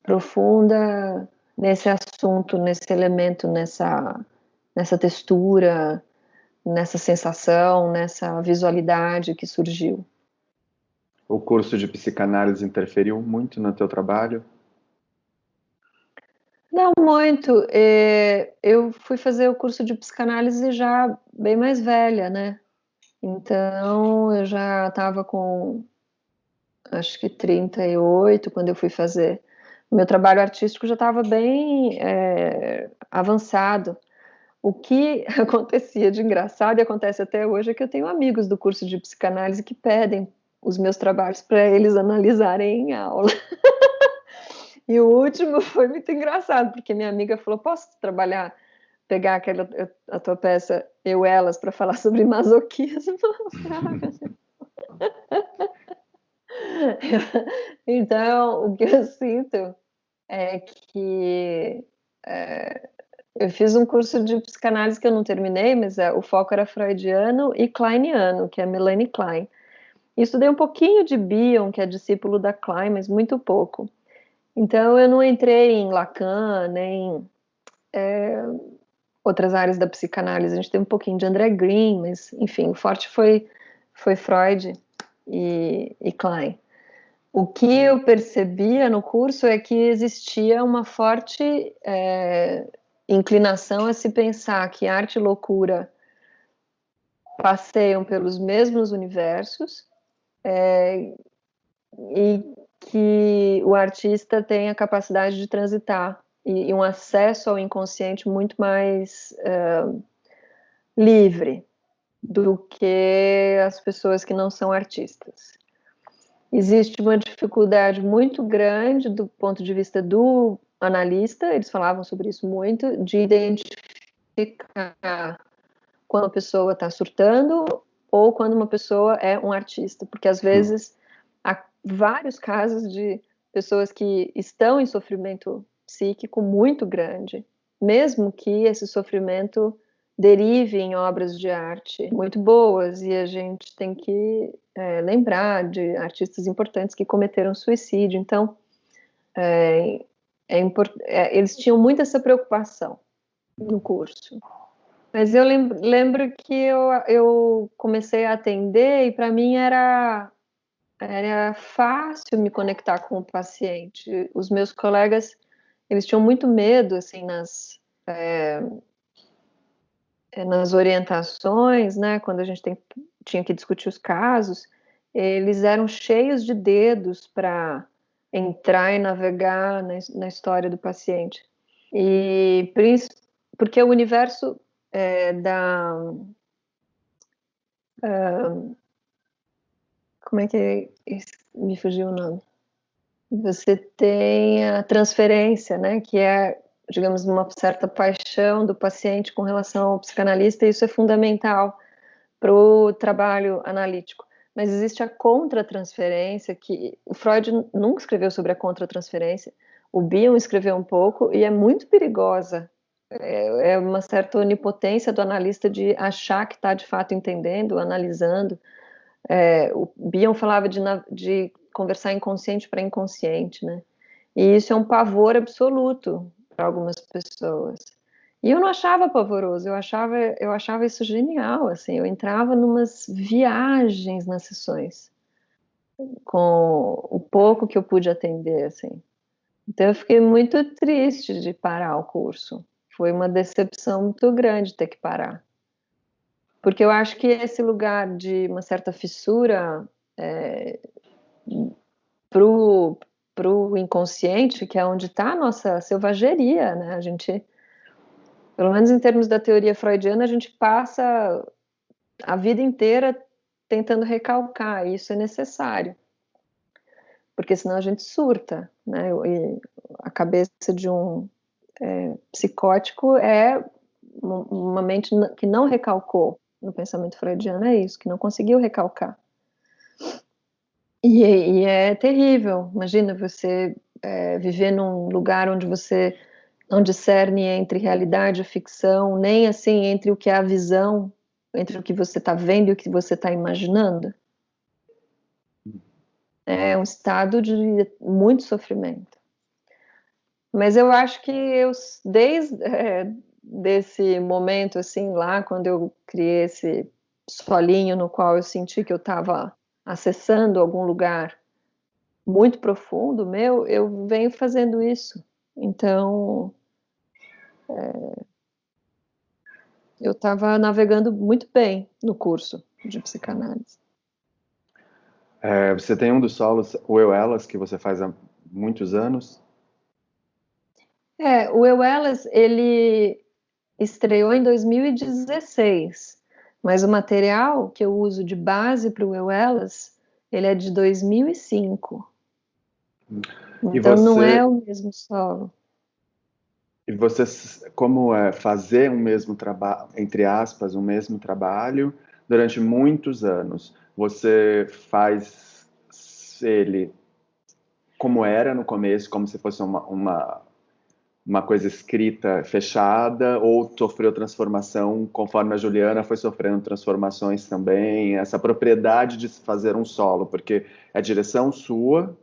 profunda nesse assunto, nesse elemento, nessa textura, nessa sensação, nessa visualidade que surgiu. O curso de psicanálise interferiu muito no teu trabalho? Não muito. Eu fui fazer o curso de psicanálise já bem mais velha, né? Então, eu já estava com, acho que 38, quando eu fui fazer. O meu trabalho artístico já estava bem avançado. O que acontecia de engraçado, e acontece até hoje, é que eu tenho amigos do curso de psicanálise que pedem os meus trabalhos para eles analisarem em aula. E o último foi muito engraçado, porque minha amiga falou, posso trabalhar, pegar a tua peça, Eu, Elas, para falar sobre masoquismo? Então, o que eu sinto é que eu fiz um curso de psicanálise que eu não terminei, mas o foco era freudiano e kleiniano, que é Melanie Klein. E estudei um pouquinho de Bion, que é discípulo da Klein, mas muito pouco. Então, eu não entrei em Lacan, nem outras áreas da psicanálise. A gente tem um pouquinho de André Green, mas, enfim, o forte foi Freud e Klein. O que eu percebia no curso é que existia uma forte inclinação a se pensar que arte e loucura passeiam pelos mesmos universos e que o artista tem a capacidade de transitar e um acesso ao inconsciente muito mais livre do que as pessoas que não são artistas. Existe uma dificuldade muito grande do ponto de vista do analista, eles falavam sobre isso muito, de identificar quando a pessoa está surtando ou quando uma pessoa é um artista, porque às vezes há vários casos de pessoas que estão em sofrimento psíquico muito grande, mesmo que esse sofrimento derive em obras de arte muito boas, e a gente tem que lembrar de artistas importantes que cometeram suicídio. Então, eles tinham muito essa preocupação no curso. Mas eu lembro que eu comecei a atender e para mim era era fácil me conectar com o paciente. Os meus colegas, eles tinham muito medo, assim, nas orientações, né, quando a gente tinha que discutir os casos, eles eram cheios de dedos para entrar e navegar na história do paciente. E porque o universo como é que me fugiu o nome? Você tem a transferência, né, que é, digamos, uma certa paixão do paciente com relação ao psicanalista, e isso é fundamental para o trabalho analítico. Mas existe a contratransferência, que o Freud nunca escreveu sobre a contratransferência, o Bion escreveu um pouco, e é muito perigosa. É uma certa onipotência do analista de achar que está de fato entendendo, analisando. O Bion falava de conversar inconsciente para inconsciente, né? E isso é um pavor absoluto para algumas pessoas. E eu não achava pavoroso, eu achava isso genial, assim, eu entrava numas viagens nas sessões, com o pouco que eu pude atender, assim. Então eu fiquei muito triste de parar o curso. Foi uma decepção muito grande ter que parar. Porque eu acho que esse lugar de uma certa fissura pro inconsciente, que é onde está a nossa selvageria, né? A gente, pelo menos em termos da teoria freudiana, a gente passa a vida inteira tentando recalcar, e isso é necessário, porque senão a gente surta, né? E a cabeça de um psicótico é uma mente que não recalcou. No pensamento freudiano é isso, que não conseguiu recalcar. E é terrível. Imagina você viver num lugar onde você não discerne entre realidade e ficção, nem assim entre o que é a visão, entre o que você está vendo e o que você está imaginando. É um estado de muito sofrimento. Mas eu acho que desde desse momento, assim, lá, quando eu criei esse solinho no qual eu senti que eu estava acessando algum lugar muito profundo meu, eu venho fazendo isso. Então, eu estava navegando muito bem no curso de psicanálise. Você tem um dos solos, o Eu Elas, que você faz há muitos anos? O Eu Elas, ele estreou em 2016, mas o material que eu uso de base para o Eu Elas, ele é de 2005. Então não é o mesmo solo. E você, como é fazer um mesmo trabalho, entre aspas, um mesmo trabalho durante muitos anos? Você faz ele como era no começo, como se fosse uma coisa escrita, fechada, ou sofreu transformação conforme a Juliana foi sofrendo transformações também? Essa propriedade de fazer um solo, porque é direção sua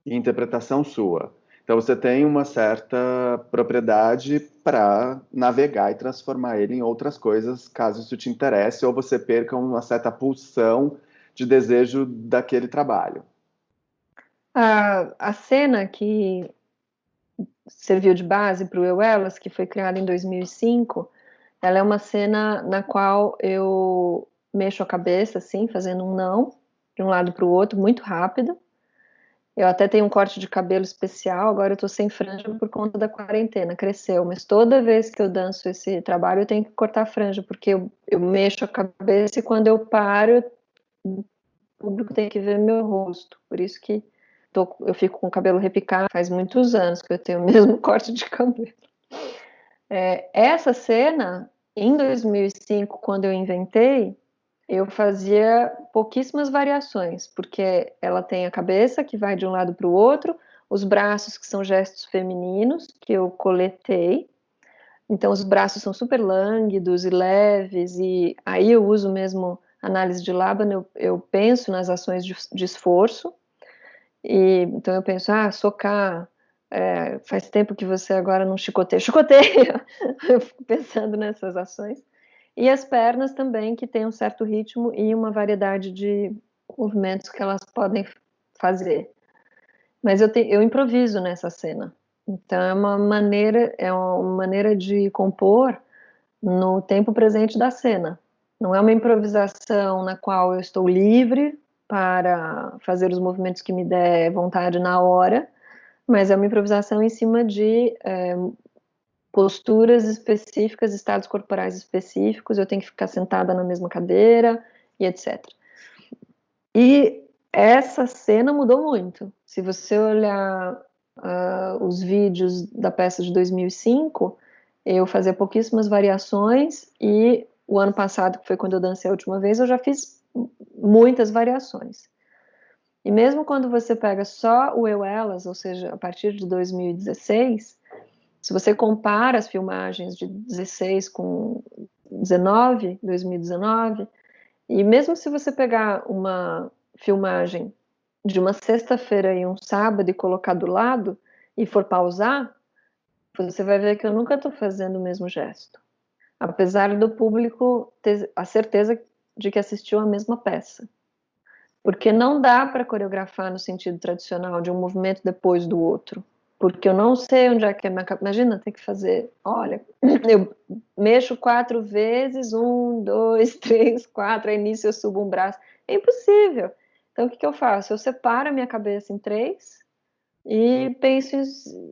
e interpretação sua. Então você tem uma certa propriedade para navegar e transformar ele em outras coisas, caso isso te interesse, ou você perca uma certa pulsão de desejo daquele trabalho. A cena que serviu de base para o Eu Elas, que foi criada em 2005, ela é uma cena na qual eu mexo a cabeça, assim, fazendo um não, de um lado para o outro, muito rápido. Eu até tenho um corte de cabelo especial, agora eu tô sem franja por conta da quarentena, cresceu, mas toda vez que eu danço esse trabalho eu tenho que cortar a franja, porque eu mexo a cabeça e quando eu paro, o público tem que ver meu rosto, por isso que eu fico com o cabelo repicado, faz muitos anos que eu tenho o mesmo corte de cabelo. Essa cena, em 2005, quando eu inventei, eu fazia pouquíssimas variações, porque ela tem a cabeça que vai de um lado para o outro, os braços que são gestos femininos, que eu coletei, então os braços são super lânguidos e leves, e aí eu uso mesmo análise de Laban, eu penso nas ações de esforço, e então eu penso, socar, faz tempo que você agora não chicoteia, eu fico pensando nessas ações. E as pernas também, que tem um certo ritmo e uma variedade de movimentos que elas podem fazer. Mas eu improviso nessa cena. Então é uma maneira de compor no tempo presente da cena. Não é uma improvisação na qual eu estou livre para fazer os movimentos que me der vontade na hora, mas é uma improvisação em cima de posturas específicas, estados corporais específicos, eu tenho que ficar sentada na mesma cadeira e etc. E essa cena mudou muito. Se você olhar os vídeos da peça de 2005, eu fazia pouquíssimas variações e o ano passado, que foi quando eu dancei a última vez, eu já fiz muitas variações. E mesmo quando você pega só o Eu Elas, ou seja, a partir de 2016, se você compara as filmagens de 16 com 2019, e mesmo se você pegar uma filmagem de uma sexta-feira e um sábado e colocar do lado e for pausar, você vai ver que eu nunca estou fazendo o mesmo gesto. Apesar do público ter a certeza de que assistiu a mesma peça. Porque não dá para coreografar no sentido tradicional de um movimento depois do outro. Porque eu não sei onde é que é minha cabeça. Imagina, tem que fazer, olha, eu mexo 4 vezes, 1, 2, 3, 4, aí nisso eu subo um braço. É impossível. Então o que eu faço? Eu separo a minha cabeça em 3 e penso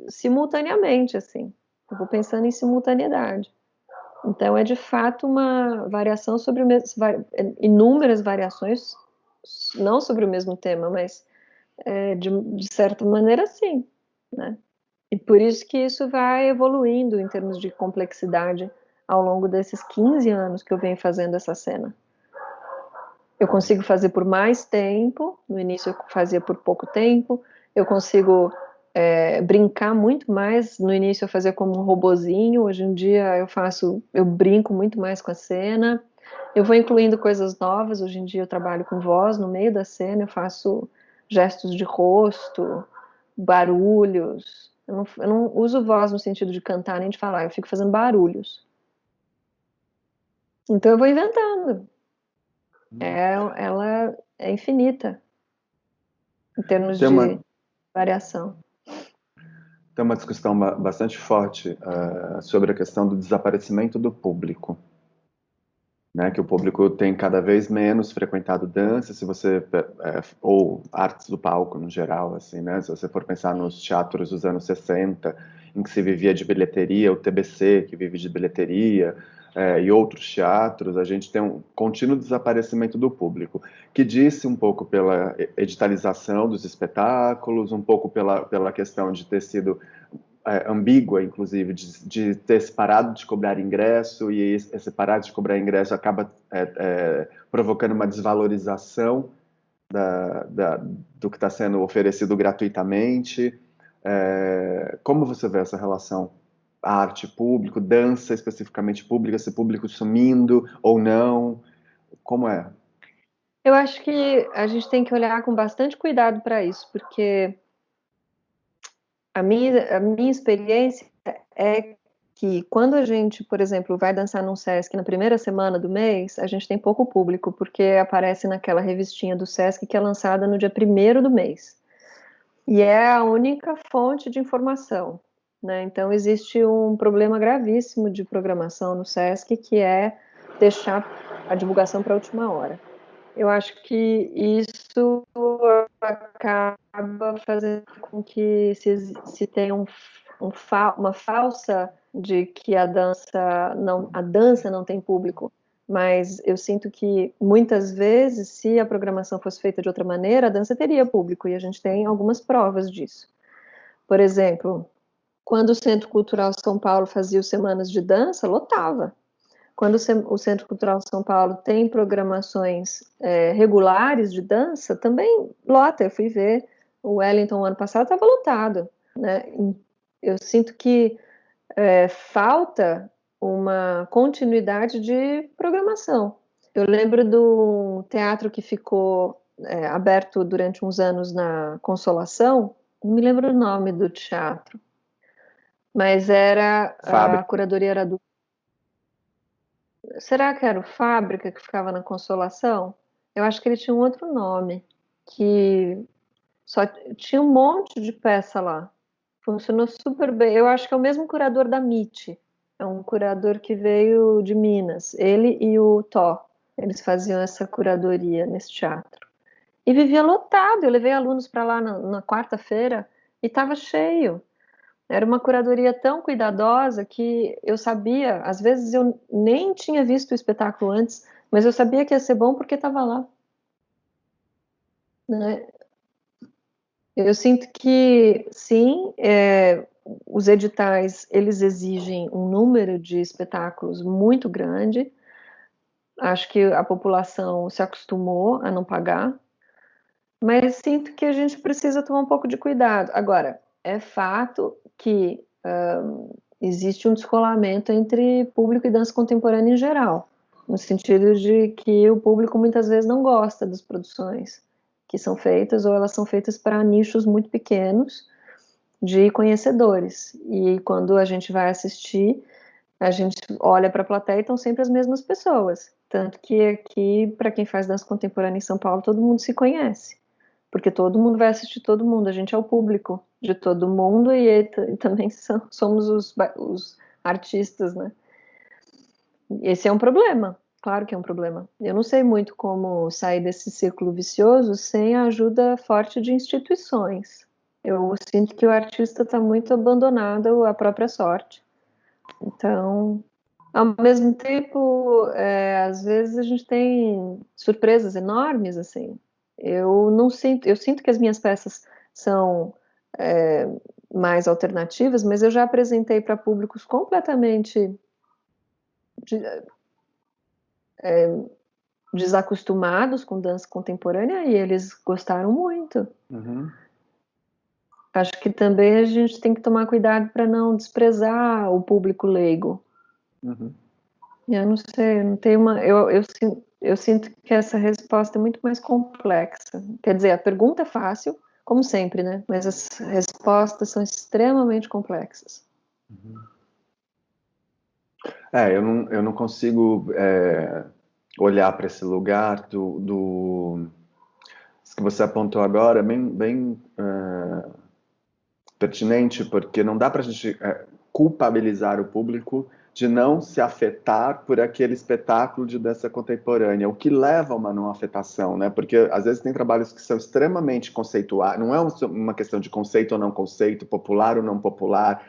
simultaneamente, assim. Eu vou pensando em simultaneidade. Então é de fato uma variação sobre inúmeras variações, não sobre o mesmo tema, mas de certa maneira sim, né? E por isso que isso vai evoluindo em termos de complexidade ao longo desses 15 anos que eu venho fazendo essa cena. Eu consigo fazer por mais tempo, no início eu fazia por pouco tempo, eu consigo brincar muito mais, no início eu fazia como um robozinho, hoje em dia eu brinco muito mais com a cena, eu vou incluindo coisas novas, hoje em dia eu trabalho com voz no meio da cena, eu faço gestos de rosto, barulhos, eu não uso voz no sentido de cantar nem de falar, eu fico fazendo barulhos. Então eu vou inventando. Ela é infinita em termos de variação. Tem uma discussão bastante forte sobre a questão do desaparecimento do público, né? Que o público tem cada vez menos frequentado dança, se você ou artes do palco no geral, assim, né? Se você for pensar nos teatros dos anos 60, em que se vivia de bilheteria, o TBC que vive de bilheteria, e outros teatros, a gente tem um contínuo desaparecimento do público, que disse um pouco pela editalização dos espetáculos, um pouco pela questão de ter sido ambígua, inclusive, de ter se parado de cobrar ingresso, e esse parar de cobrar ingresso acaba provocando uma desvalorização do que está sendo oferecido gratuitamente. Como você vê essa relação? Arte, público, dança especificamente pública, esse público sumindo ou não? Como é? Eu acho que a gente tem que olhar com bastante cuidado para isso, porque a minha experiência é que quando a gente, por exemplo, vai dançar num Sesc na primeira semana do mês, a gente tem pouco público, porque aparece naquela revistinha do Sesc que é lançada no dia 1º do mês. E é a única fonte de informação, né? Então existe um problema gravíssimo de programação no Sesc, que é deixar a divulgação para a última hora. Eu acho que isso acaba fazendo com que se tenha uma falsa de que a dança não tem público, mas eu sinto que muitas vezes, se a programação fosse feita de outra maneira, a dança teria público, e a gente tem algumas provas disso. Por exemplo, quando o Centro Cultural São Paulo fazia os Semanas de Dança, lotava. Quando o Centro Cultural São Paulo tem programações regulares de dança, também lota. Eu fui ver o Wellington ano passado, estava lotado, né? Eu sinto que falta uma continuidade de programação. Eu lembro do teatro que ficou aberto durante uns anos na Consolação, não me lembro o nome do teatro, mas a curadoria era do... Será que era o Fábrica que ficava na Consolação? Eu acho que ele tinha um outro nome, que só tinha um monte de peça lá. Funcionou super bem. Eu acho que é o mesmo curador da MIT. É um curador que veio de Minas. Ele e o Tó. Eles faziam essa curadoria nesse teatro. E vivia lotado. Eu levei alunos para lá na quarta-feira e estava cheio. Era uma curadoria tão cuidadosa que eu sabia, às vezes eu nem tinha visto o espetáculo antes, mas eu sabia que ia ser bom porque estava lá, né? Eu sinto que, sim, os editais, eles exigem um número de espetáculos muito grande. Acho que a população se acostumou a não pagar, mas sinto que a gente precisa tomar um pouco de cuidado. Agora, é fato que existe um descolamento entre público e dança contemporânea em geral, no sentido de que o público muitas vezes não gosta das produções que são feitas, ou elas são feitas para nichos muito pequenos de conhecedores. E quando a gente vai assistir, a gente olha para a plateia e estão sempre as mesmas pessoas. Tanto que aqui, para quem faz dança contemporânea em São Paulo, todo mundo se conhece. Porque todo mundo vai assistir todo mundo. A gente é o público de todo mundo e também somos os artistas, né? Esse é um problema. Claro que é um problema. Eu não sei muito como sair desse círculo vicioso sem a ajuda forte de instituições. Eu sinto que o artista está muito abandonado à própria sorte. Então, ao mesmo tempo, às vezes a gente tem surpresas enormes, assim. Eu sinto que as minhas peças são mais alternativas, mas eu já apresentei para públicos completamente desacostumados com dança contemporânea e eles gostaram muito. Uhum. Acho que também a gente tem que tomar cuidado para não desprezar o público leigo. Uhum. Eu não sei, não tenho eu sinto que essa resposta é muito mais complexa. Quer dizer, a pergunta é fácil, como sempre, né? Mas as respostas são extremamente complexas. Eu não consigo olhar para esse lugar isso que você apontou agora, bem pertinente, porque não dá para a gente culpabilizar o público de não se afetar por aquele espetáculo de dança contemporânea, o que leva a uma não afetação, né? Porque às vezes tem trabalhos que são extremamente conceituais, não é uma questão de conceito ou não conceito, popular ou não popular,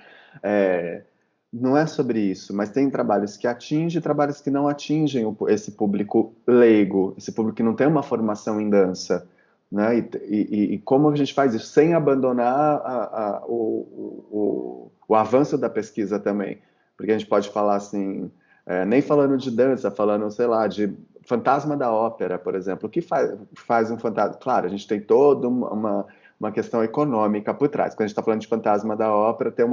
não é sobre isso, mas tem trabalhos que atingem e trabalhos que não atingem esse público leigo, esse público que não tem uma formação em dança. Né? E como a gente faz isso sem abandonar o avanço da pesquisa também, porque a gente pode falar assim, nem falando de dança, falando, sei lá, de fantasma da ópera, por exemplo, o que faz um fantasma? Claro, a gente tem toda uma questão econômica por trás, quando a gente está falando de fantasma da ópera, tem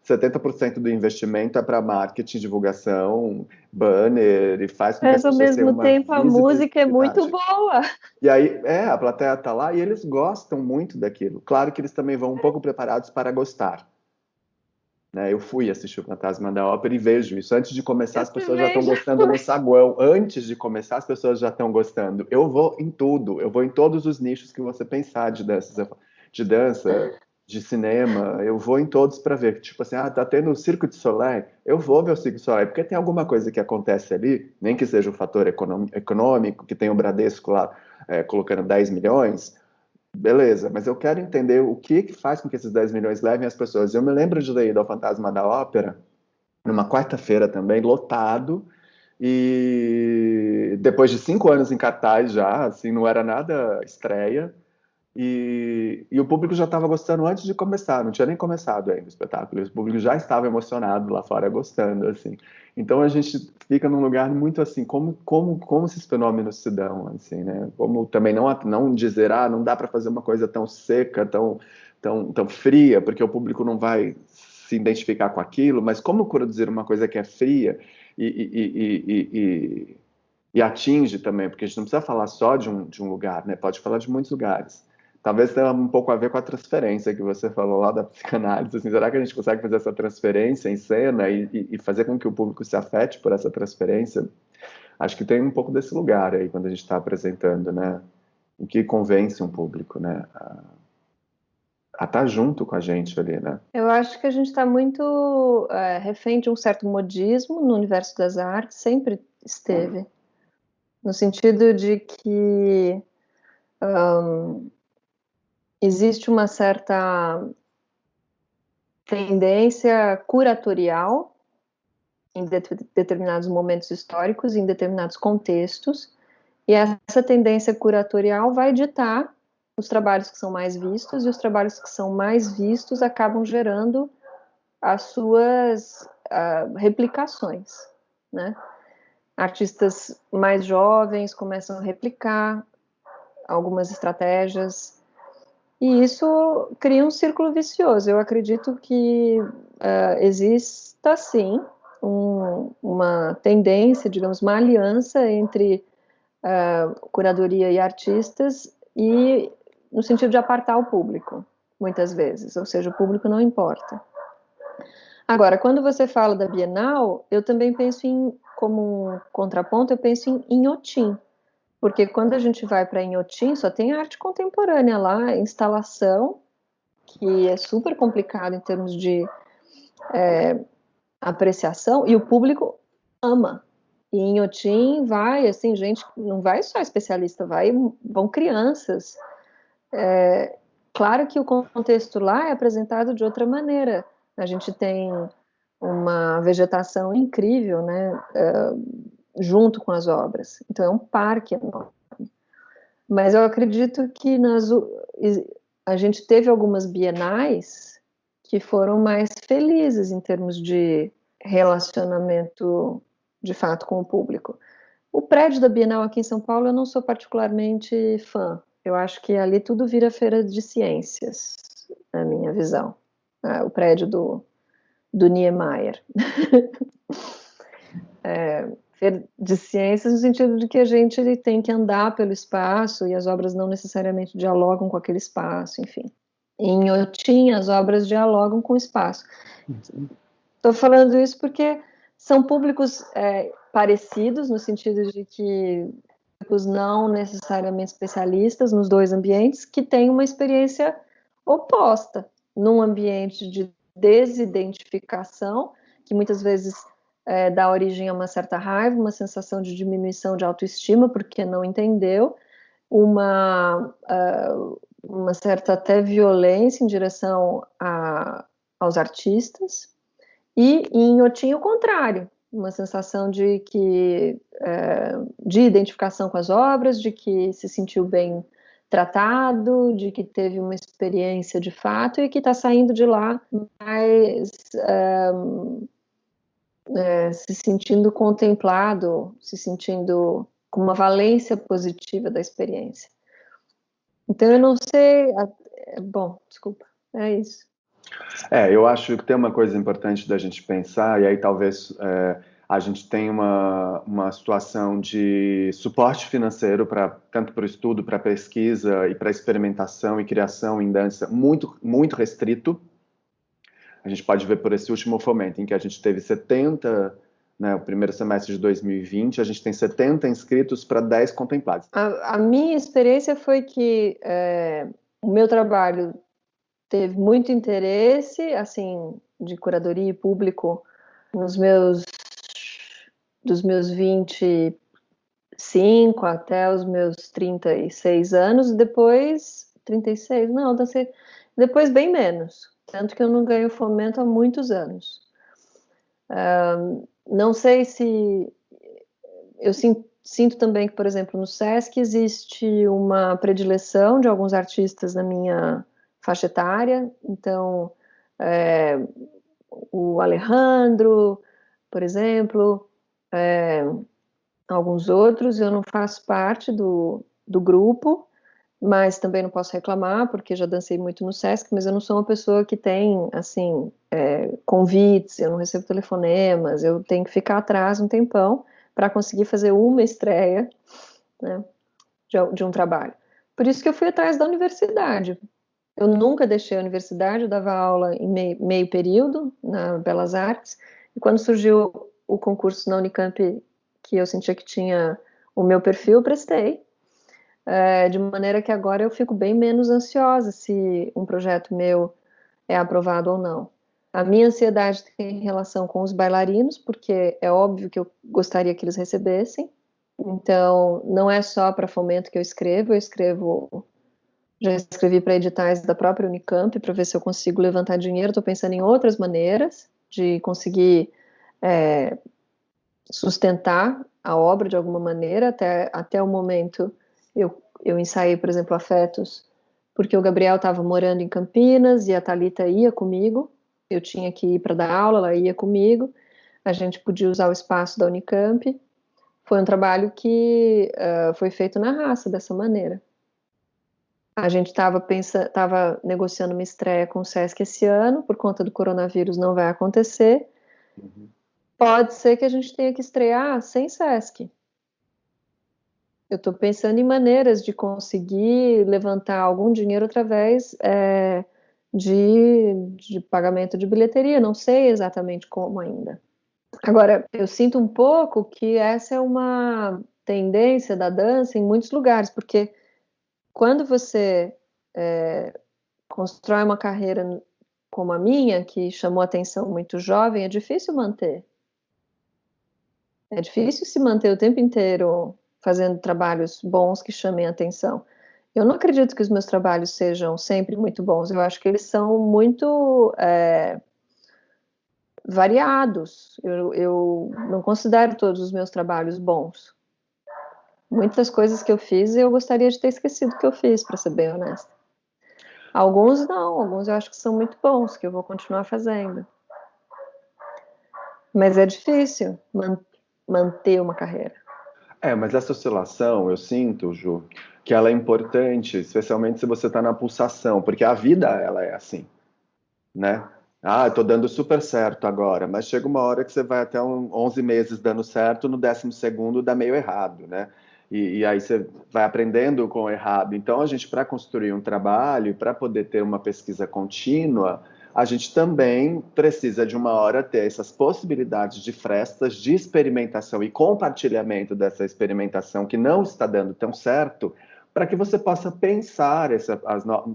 70% do investimento é para marketing, divulgação, banner, e faz com que as Mas ao pessoas tenham mesmo uma tempo a música é muito visibilidade. boa. E aí, a plateia tá lá e eles gostam muito daquilo. Claro que eles também vão um pouco preparados para gostar. Né? Eu fui assistir o Fantasma da Ópera e vejo isso. Antes de começar, Eu as pessoas já estão também já gostando no fui. saguão. Antes de começar, as pessoas já estão gostando. Eu vou em tudo. Eu vou em todos os nichos que você pensar de dança, de cinema. Eu vou em todos para ver. Tipo assim, tá tendo o Circo de Soleil. Eu vou ver o Circo de Soleil, porque tem alguma coisa que acontece ali, nem que seja um fator econômico, que tem o Bradesco lá colocando 10 milhões. Beleza, mas eu quero entender o que faz com que esses 10 milhões levem as pessoas. Eu me lembro de ter ido ao Fantasma da Ópera, numa quarta-feira também, lotado, e depois de 5 anos em cartaz já, assim, não era nada estreia, e o público já estava gostando antes de começar, não tinha nem começado ainda o espetáculo, o público já estava emocionado lá fora, gostando, assim. Então a gente fica num lugar muito assim, como esses fenômenos se dão, assim, né? Como também não dizer, não dá para fazer uma coisa tão seca, tão fria, porque o público não vai se identificar com aquilo, mas como produzir uma coisa que é fria e atinge também, porque a gente não precisa falar só de um lugar, né? Pode falar de muitos lugares. Talvez tenha um pouco a ver com a transferência que você falou lá da psicanálise. Assim, será que a gente consegue fazer essa transferência em cena e fazer com que o público se afete por essa transferência? Acho que tem um pouco desse lugar aí quando a gente está apresentando, né? O que convence um público, né? A estar junto com a gente ali, né? Eu acho que a gente está muito refém de um certo modismo no universo das artes, sempre esteve, no sentido de que existe uma certa tendência curatorial em determinados momentos históricos, em determinados contextos, e essa tendência curatorial vai ditar os trabalhos que são mais vistos, e os trabalhos que são mais vistos acabam gerando as suas replicações, né? Artistas mais jovens começam a replicar algumas estratégias, e isso cria um círculo vicioso. Eu acredito que exista, sim, uma tendência, digamos, uma aliança entre curadoria e artistas, e no sentido de apartar o público, muitas vezes, ou seja, o público não importa. Agora, quando você fala da Bienal, eu também penso como um contraponto, eu penso em Inhotim, porque quando a gente vai para Inhotim, só tem arte contemporânea lá, instalação, que é super complicado em termos de apreciação, e o público ama. E em Inhotim vai, assim, gente, não vai só especialista, vão crianças. Claro que o contexto lá é apresentado de outra maneira. A gente tem uma vegetação incrível, né, junto com as obras. Então é um parque enorme. Mas eu acredito que a gente teve algumas bienais que foram mais felizes em termos de relacionamento, de fato, com o público. O prédio da Bienal aqui em São Paulo eu não sou particularmente fã. Eu acho que ali tudo vira feira de ciências, na minha visão. O prédio do Niemeyer. Feira de ciências no sentido de que a gente tem que andar pelo espaço e as obras não necessariamente dialogam com aquele espaço, enfim. Em Inhotim, as obras dialogam com o espaço. Estou falando isso porque são públicos parecidos, no sentido de que públicos não necessariamente especialistas nos dois ambientes, que têm uma experiência oposta, num ambiente de desidentificação, que muitas vezes dá origem a uma certa raiva, uma sensação de diminuição de autoestima, porque não entendeu, uma certa até violência em direção aos artistas, e em Inhotim o contrário, uma sensação de identificação com as obras, de que se sentiu bem tratado, de que teve uma experiência de fato e que está saindo de lá mais se sentindo contemplado, se sentindo com uma valência positiva da experiência. Então eu não sei, bom, desculpa, é isso. Eu acho que tem uma coisa importante da gente pensar, e aí talvez a gente tenha uma situação de suporte financeiro, tanto para o estudo, para a pesquisa e para a experimentação e criação em dança muito, muito restrito. A gente pode ver por esse último fomento, em que a gente teve 70, né, o primeiro semestre de 2020, a gente tem 70 inscritos para 10 contemplados. A minha experiência foi que o meu trabalho teve muito interesse, assim, de curadoria e público dos meus 25 até os meus 36 anos, depois 36, não, depois bem menos, tanto que eu não ganho fomento há muitos anos. Não sei se eu sinto também que, por exemplo, no SESC existe uma predileção de alguns artistas na minha faixa etária, então o Alejandro, por exemplo, alguns outros, eu não faço parte do grupo, mas também não posso reclamar, porque já dancei muito no SESC, mas eu não sou uma pessoa que tem, assim, convites, eu não recebo telefonemas, eu tenho que ficar atrás um tempão para conseguir fazer uma estreia, né, de um trabalho. Por isso que eu fui atrás da universidade. Eu nunca deixei a universidade, eu dava aula em meio período, na Belas Artes, e quando surgiu o concurso na Unicamp que eu sentia que tinha o meu perfil, eu prestei. De maneira que agora eu fico bem menos ansiosa se um projeto meu é aprovado ou não. A minha ansiedade tem relação com os bailarinos, porque é óbvio que eu gostaria que eles recebessem. Então, não é só para fomento que eu escrevo, já escrevi para editais da própria Unicamp para ver se eu consigo levantar dinheiro. Estou pensando em outras maneiras de conseguir sustentar a obra de alguma maneira. Até o momento, eu ensaiei, por exemplo, Afetos, porque o Gabriel estava morando em Campinas e a Thalita ia comigo. Eu tinha que ir para dar aula, ela ia comigo. A gente podia usar o espaço da Unicamp. Foi um trabalho que foi feito na raça, dessa maneira. A gente estava negociando uma estreia com o Sesc esse ano, por conta do coronavírus não vai acontecer. Uhum. Pode ser que a gente tenha que estrear sem Sesc. Eu estou pensando em maneiras de conseguir levantar algum dinheiro através de pagamento de bilheteria. Não sei exatamente como ainda. Agora, eu sinto um pouco que essa é uma tendência da dança em muitos lugares, porque quando você constrói uma carreira como a minha, que chamou atenção muito jovem, é difícil manter. É difícil se manter o tempo inteiro fazendo trabalhos bons que chamem atenção. Eu não acredito que os meus trabalhos sejam sempre muito bons. Eu acho que eles são muito variados. Eu não considero todos os meus trabalhos bons. Muitas coisas que eu fiz eu gostaria de ter esquecido que eu fiz, para ser bem honesta. Alguns não, alguns eu acho que são muito bons, que eu vou continuar fazendo. Mas é difícil manter uma carreira. Mas essa oscilação, eu sinto, Ju, que ela é importante, especialmente se você está na pulsação, porque a vida, ela é assim, né? Eu tô dando super certo agora, mas chega uma hora que você vai até 11 meses dando certo, no 12º dá meio errado, né? E aí você vai aprendendo com o errado. Então, a gente, para construir um trabalho, para poder ter uma pesquisa contínua, a gente também precisa de uma hora ter essas possibilidades de frestas, de experimentação e compartilhamento dessa experimentação que não está dando tão certo, para que você possa pensar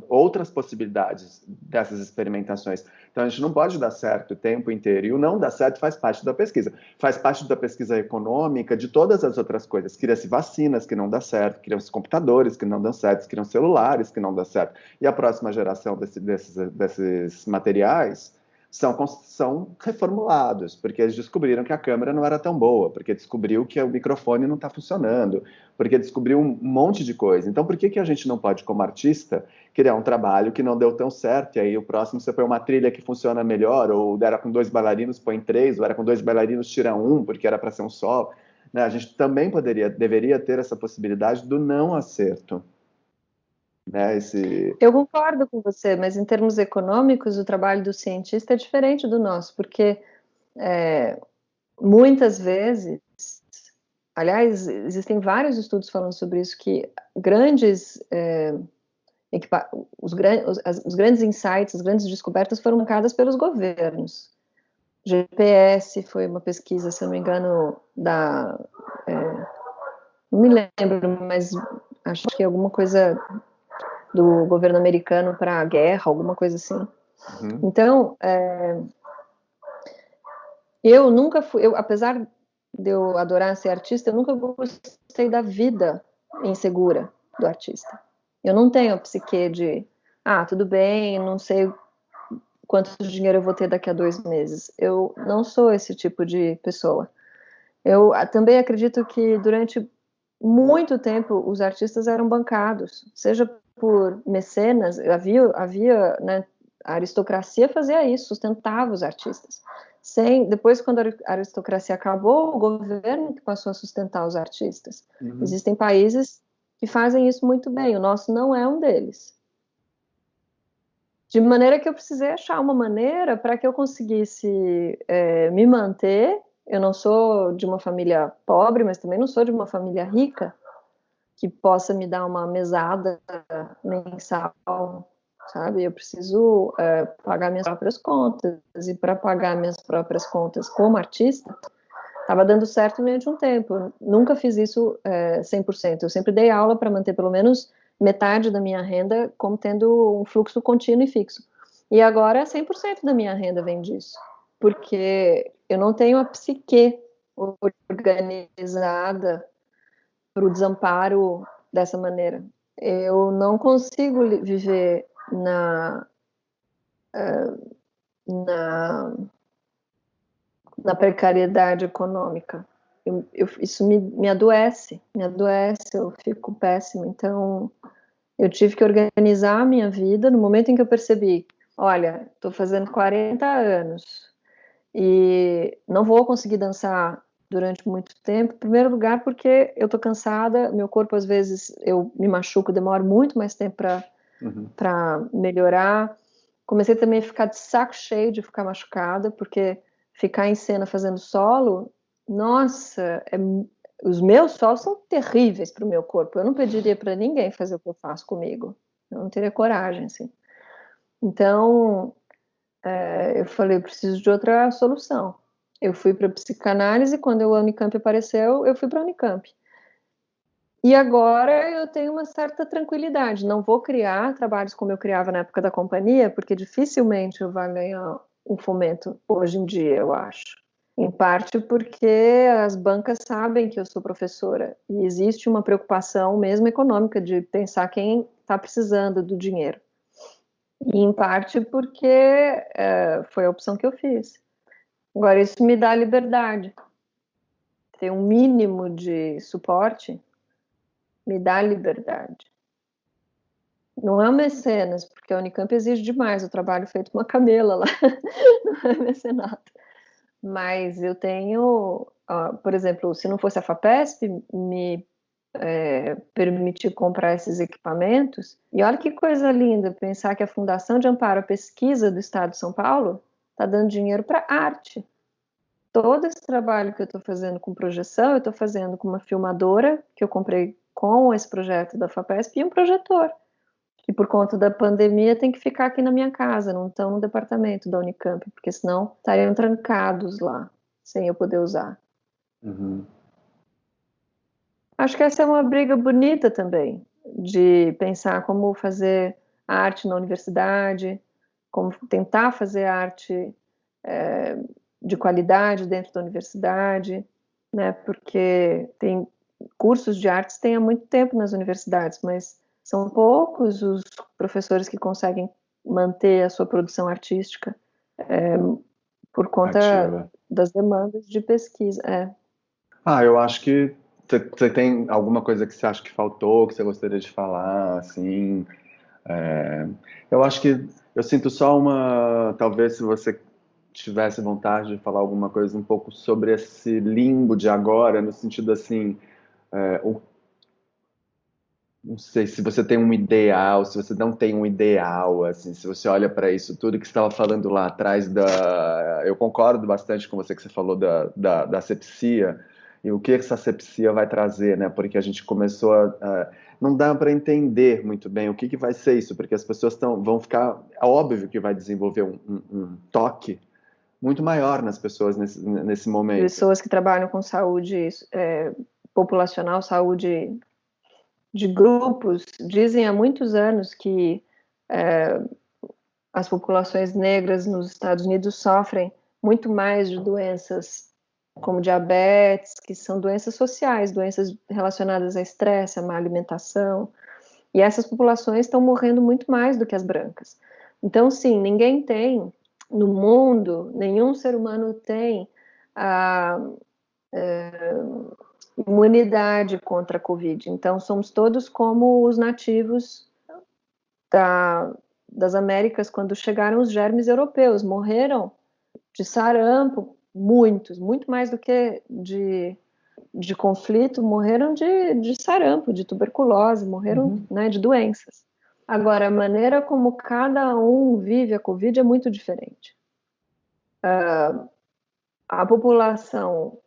outras possibilidades dessas experimentações. Então, a gente não pode dar certo o tempo inteiro, e o não dar certo faz parte da pesquisa. Faz parte da pesquisa econômica de todas as outras coisas. Cria-se vacinas que não dão certo, criam-se computadores que não dão certo, criam celulares que não dão certo. E a próxima geração desses materiais são reformulados, porque eles descobriram que a câmera não era tão boa, porque descobriu que o microfone não está funcionando, porque descobriu um monte de coisa. Então, por que a gente não pode, como artista, criar um trabalho que não deu tão certo, e aí o próximo você põe uma trilha que funciona melhor, ou era com 2 bailarinos, põe 3, ou era com 2 bailarinos, tira 1, porque era para ser um só. Né? A gente também deveria ter essa possibilidade do não acerto. Né? Eu concordo com você, mas em termos econômicos, o trabalho do cientista é diferente do nosso, porque muitas vezes, aliás, existem vários estudos falando sobre isso, que os grandes insights, as grandes descobertas foram marcadas pelos governos. GPS foi uma pesquisa, se não me engano, não me lembro, mas acho que é alguma coisa do governo americano para a guerra, alguma coisa assim. Uhum. Então, eu nunca fui, apesar de eu adorar ser artista, eu nunca gostei da vida insegura do artista. Eu não tenho a psique de, tudo bem, não sei quanto dinheiro eu vou ter daqui a 2 meses. Eu não sou esse tipo de pessoa. Eu também acredito que durante muito tempo os artistas eram bancados, seja por mecenas, havia, né, a aristocracia fazia isso, sustentava os artistas. Depois, quando a aristocracia acabou, o governo que passou a sustentar os artistas. Uhum. Existem países que fazem isso muito bem, o nosso não é um deles. De maneira que eu precisei achar uma maneira para que eu conseguisse me manter. Eu não sou de uma família pobre, mas também não sou de uma família rica, que possa me dar uma mesada mensal, sabe? Eu preciso pagar minhas próprias contas, e para pagar minhas próprias contas como artista, estava dando certo durante um tempo. Eu nunca fiz isso 100%. Eu sempre dei aula para manter pelo menos metade da minha renda como tendo um fluxo contínuo e fixo. E agora 100% da minha renda vem disso, porque eu não tenho a psique organizada para o desamparo dessa maneira. Eu não consigo viver na precariedade econômica. Isso me adoece, eu fico péssima. Então, eu tive que organizar a minha vida no momento em que eu percebi, olha, estou fazendo 40 anos e não vou conseguir dançar durante muito tempo. Em primeiro lugar, porque eu estou cansada, meu corpo às vezes eu me machuco, demora muito mais tempo para melhorar. Comecei também a ficar de saco cheio de ficar machucada, porque ficar em cena fazendo solo, nossa, os meus solos são terríveis para o meu corpo. Eu não pediria para ninguém fazer o que eu faço comigo. Eu não teria coragem, assim. Então, eu falei, eu preciso de outra solução. Eu fui para psicanálise, quando a Unicamp apareceu, eu fui para a Unicamp. E agora eu tenho uma certa tranquilidade. Não vou criar trabalhos como eu criava na época da companhia, porque dificilmente eu vou ganhar um fomento hoje em dia, eu acho. Em parte porque as bancas sabem que eu sou professora e existe uma preocupação mesmo econômica de pensar quem está precisando do dinheiro. E em parte porque foi a opção que eu fiz. Agora, isso me dá liberdade. Ter um mínimo de suporte me dá liberdade. Não é um mecenas, porque a Unicamp exige demais o trabalho feito com uma camela lá. Não é mecenato. Mas eu tenho, por exemplo, se não fosse a FAPESP, me permitir comprar esses equipamentos. E olha que coisa linda pensar que a Fundação de Amparo à Pesquisa do Estado de São Paulo está dando dinheiro para arte. Todo esse trabalho que eu estou fazendo com projeção, eu estou fazendo com uma filmadora que eu comprei com esse projeto da FAPESP e um projetor, que por conta da pandemia tem que ficar aqui na minha casa, não estão no departamento da Unicamp, porque senão estariam trancados lá, sem eu poder usar. Uhum. Acho que essa é uma briga bonita também, de pensar como fazer arte na universidade, como tentar fazer arte de qualidade dentro da universidade, né? Porque tem cursos de artes tem há muito tempo nas universidades, mas são poucos os professores que conseguem manter a sua produção artística por conta Ativa. das demandas de pesquisa. Eu acho que você tem alguma coisa que você acha que faltou, que você gostaria de falar, assim. Eu acho que eu sinto só talvez se você tivesse vontade de falar alguma coisa um pouco sobre esse limbo de agora, no sentido assim, não sei se você tem um ideal, se você não tem um ideal, assim, se você olha para isso tudo que você estava falando lá atrás eu concordo bastante com você que você falou da asepsia e o que essa asepsia vai trazer, né? Porque a gente começou não dá para entender muito bem o que vai ser isso, porque as pessoas vão ficar, é óbvio que vai desenvolver um toque muito maior nas pessoas nesse momento. Pessoas que trabalham com saúde populacional, saúde de grupos, dizem há muitos anos que as populações negras nos Estados Unidos sofrem muito mais de doenças como diabetes, que são doenças sociais, doenças relacionadas a estresse, a má alimentação, e essas populações estão morrendo muito mais do que as brancas. Então, sim, ninguém tem no mundo, nenhum ser humano tem a imunidade contra a Covid. Então, somos todos como os nativos das Américas quando chegaram os germes europeus. Morreram de sarampo, muitos, muito mais do que de conflito, morreram de sarampo, de tuberculose, morreram né, de doenças. Agora, a maneira como cada um vive a Covid é muito diferente. A população,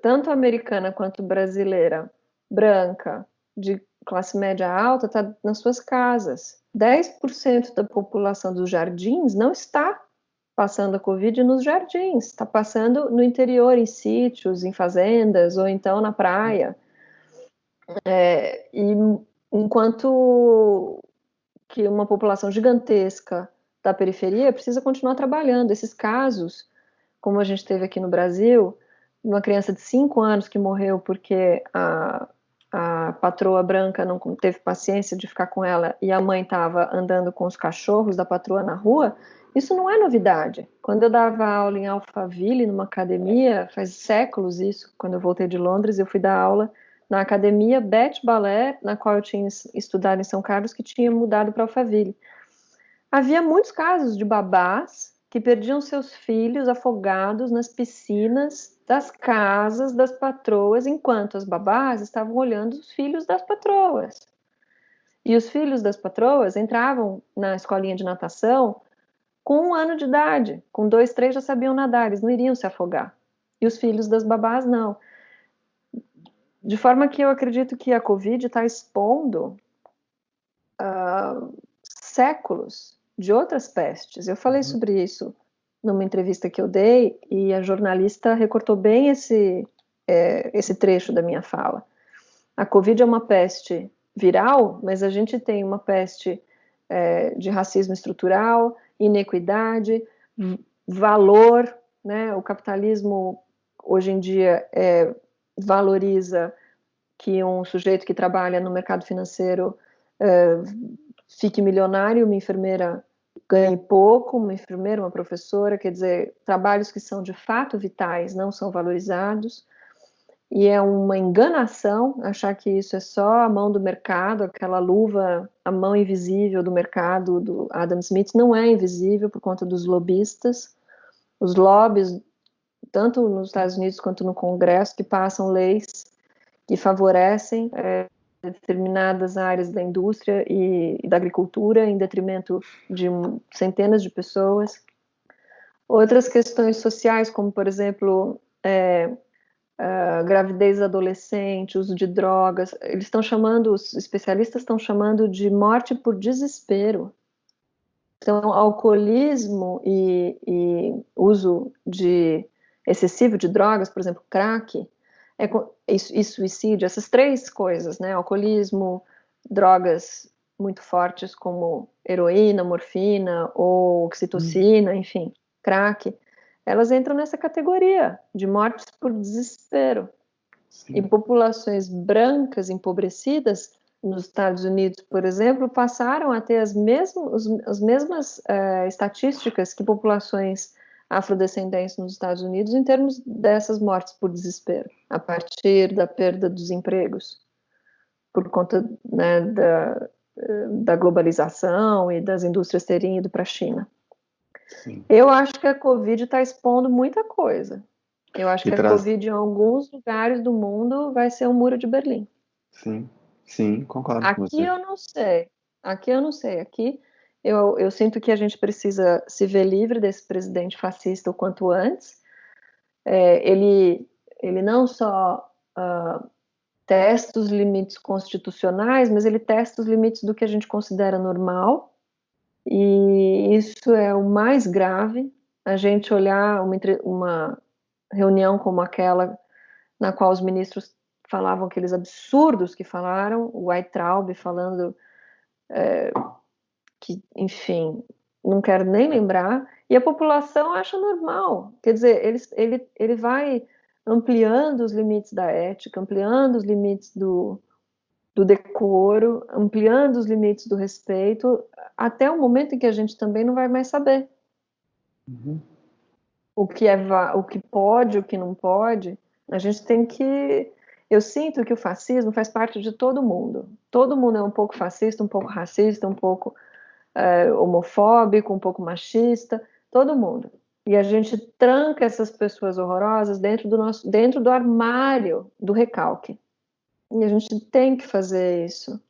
tanto americana quanto brasileira, branca, de classe média alta, está nas suas casas. 10% da população dos jardins não está passando a Covid nos jardins, está passando no interior, em sítios, em fazendas, ou então na praia. E enquanto que uma população gigantesca da periferia precisa continuar trabalhando. Esses casos, como a gente teve aqui no Brasil, uma criança de 5 anos que morreu porque a patroa branca não teve paciência de ficar com ela e a mãe estava andando com os cachorros da patroa na rua, isso não é novidade. Quando eu dava aula em Alphaville, numa academia, faz séculos isso, quando eu voltei de Londres, eu fui dar aula na academia Beth Ballet, na qual eu tinha estudado em São Carlos, que tinha mudado para Alphaville. Havia muitos casos de babás que perdiam seus filhos afogados nas piscinas das casas das patroas, enquanto as babás estavam olhando os filhos das patroas. E os filhos das patroas entravam na escolinha de natação com 1 ano de idade, com 2, 3 já sabiam nadar, eles não iriam se afogar. E os filhos das babás não. De forma que eu acredito que a Covid está expondo séculos de outras pestes. Eu falei sobre isso numa entrevista que eu dei e a jornalista recortou bem esse trecho da minha fala. A Covid é uma peste viral, mas a gente tem uma peste de racismo estrutural, inequidade, valor, né? O capitalismo hoje em dia valoriza que um sujeito que trabalha no mercado financeiro fique milionário, uma enfermeira ganhe pouco, uma enfermeira, uma professora, quer dizer, trabalhos que são de fato vitais não são valorizados, e é uma enganação achar que isso é só a mão do mercado, aquela luva, a mão invisível do mercado do Adam Smith, não é invisível por conta dos lobistas, os lobbies, tanto nos Estados Unidos quanto no Congresso, que passam leis que favorecem determinadas áreas da indústria e da agricultura em detrimento de centenas de pessoas. Outras questões sociais, como, por exemplo, gravidez adolescente, uso de drogas, eles estão chamando, os especialistas estão chamando de morte por desespero. Então, alcoolismo e uso excessivo de drogas, por exemplo, crack, e suicídio, essas 3 coisas, né? Alcoolismo, drogas muito fortes como heroína, morfina ou oxitocina, enfim, crack, elas entram nessa categoria de mortes por desespero. Sim. E populações brancas empobrecidas nos Estados Unidos, por exemplo, passaram a ter as mesmas estatísticas que populações afrodescendentes nos Estados Unidos em termos dessas mortes por desespero, a partir da perda dos empregos, por conta, né, da globalização e das indústrias terem ido para a China. Sim. Eu acho que a Covid está expondo muita coisa. Eu acho que a Covid em alguns lugares do mundo vai ser um muro de Berlim. Sim, sim, concordo com você. Aqui eu não sei. Aqui eu sinto que a gente precisa se ver livre desse presidente fascista o quanto antes. Ele não só testa os limites constitucionais, mas ele testa os limites do que a gente considera normal. E isso é o mais grave. A gente olhar uma reunião como aquela na qual os ministros falavam aqueles absurdos que falaram, o Weintraub falando que, enfim, não quero nem lembrar, e a população acha normal. Quer dizer, ele vai ampliando os limites da ética, ampliando os limites do decoro, ampliando os limites do respeito, até o momento em que a gente também não vai mais saber o que pode, o que não pode. A gente tem que... Eu sinto que o fascismo faz parte de todo mundo. Todo mundo é um pouco fascista, um pouco racista, um pouco homofóbico, um pouco machista, todo mundo. E a gente tranca essas pessoas horrorosas dentro do armário do recalque. E a gente tem que fazer isso.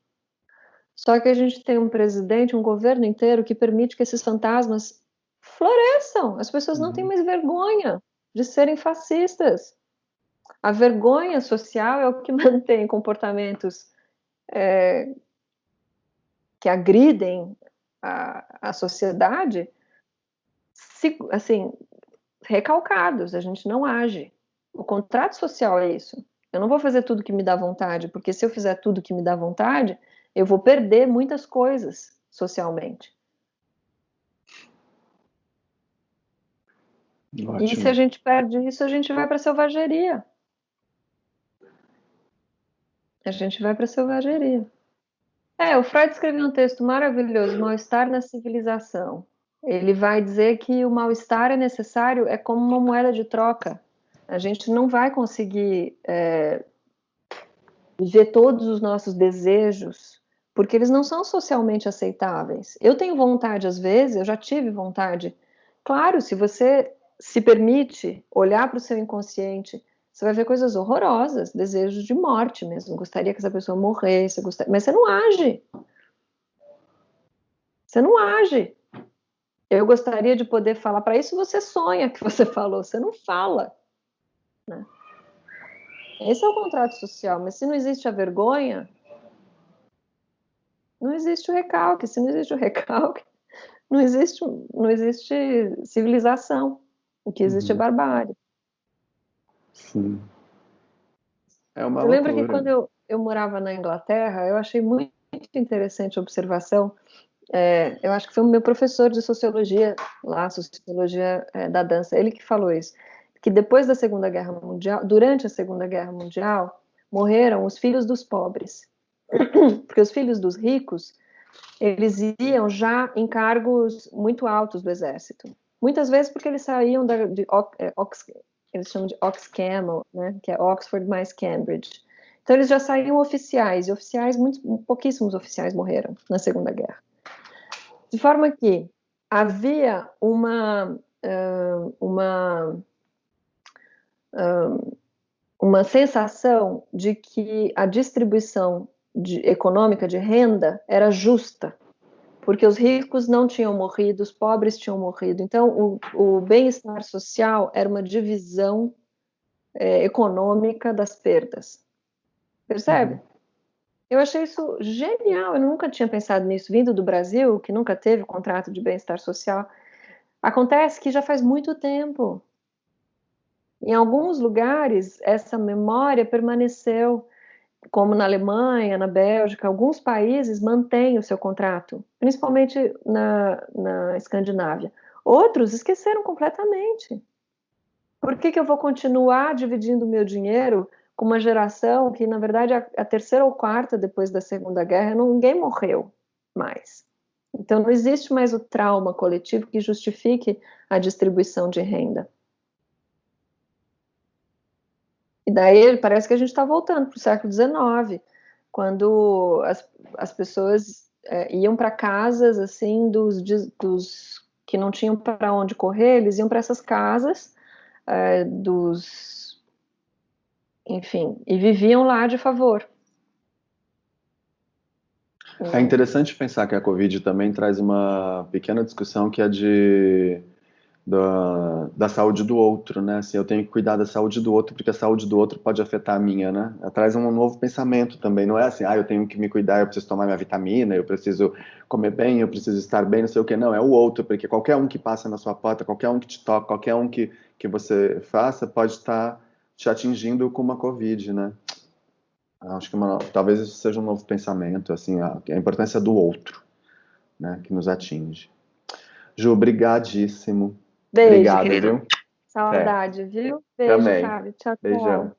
Só que a gente tem um presidente, um governo inteiro que permite que esses fantasmas floresçam. As pessoas não têm mais vergonha de serem fascistas. A vergonha social é o que mantém comportamentos que agridem a sociedade assim, recalcados, a gente não age. O contrato social é isso. Eu não vou fazer tudo que me dá vontade, porque se eu fizer tudo que me dá vontade, eu vou perder muitas coisas socialmente. Ótimo. E se a gente perde isso, a gente vai para a selvageria. A gente vai para a selvageria. O Freud escreveu um texto maravilhoso, Mal-Estar na Civilização. Ele vai dizer que o mal-estar é necessário, é como uma moeda de troca. A gente não vai conseguir viver todos os nossos desejos, porque eles não são socialmente aceitáveis. Eu tenho vontade, às vezes, eu já tive vontade. Claro, se você se permite olhar para o seu inconsciente, você vai ver coisas horrorosas, desejos de morte mesmo. Gostaria que essa pessoa morresse, mas você não age. Você não age. Eu gostaria de poder falar. Para isso você sonha que você falou, você não fala. Né? Esse é o contrato social, mas se não existe a vergonha, não existe o recalque. Se não existe o recalque, não existe civilização. O que existe é barbárie. Sim. É uma Eu lembro loucura. que quando eu morava na Inglaterra, eu achei muito interessante a observação. Eu acho que foi o meu professor de sociologia, lá, sociologia da dança, ele que falou isso, que depois da Segunda Guerra Mundial, durante a Segunda Guerra Mundial, morreram os filhos dos pobres, porque os filhos dos ricos, eles iam já em cargos muito altos do exército, muitas vezes porque eles saíam eles chamam de Oxcam, né, que é Oxford mais Cambridge. Então eles já saíam oficiais, e pouquíssimos oficiais morreram na Segunda Guerra. De forma que havia uma sensação de que a distribuição econômica de renda era justa, porque os ricos não tinham morrido, os pobres tinham morrido. Então, o bem-estar social era uma divisão econômica das perdas. Percebe? Eu achei isso genial, eu nunca tinha pensado nisso, vindo do Brasil, que nunca teve contrato de bem-estar social. Acontece que já faz muito tempo. Em alguns lugares, essa memória permaneceu, como na Alemanha, na Bélgica, alguns países mantêm o seu contrato, principalmente na Escandinávia. Outros esqueceram completamente. Por que eu vou continuar dividindo o meu dinheiro com uma geração que, na verdade, a terceira ou quarta depois da Segunda Guerra, ninguém morreu mais. Então, não existe mais o trauma coletivo que justifique a distribuição de renda. E daí parece que a gente está voltando para o século XIX, quando as pessoas iam para casas assim dos que não tinham para onde correr, eles iam para essas casas enfim, e viviam lá de favor. É interessante pensar que a Covid também traz uma pequena discussão que é da saúde do outro, né? Assim, eu tenho que cuidar da saúde do outro porque a saúde do outro pode afetar a minha, né? Ela traz um novo pensamento também, não é assim, eu tenho que me cuidar, eu preciso tomar minha vitamina, eu preciso comer bem, eu preciso estar bem, não sei o que, não, é o outro, porque qualquer um que passa na sua porta, qualquer um que te toca, qualquer um que você faça pode estar te atingindo com uma Covid, né? Acho que talvez isso seja um novo pensamento, assim, a importância do outro, né, que nos atinge. Ju, obrigadíssimo. Beijo, Obrigado, querida. viu? Saudade, viu? Beijo, Também. Fábio. Tchau, Beijão. tchau.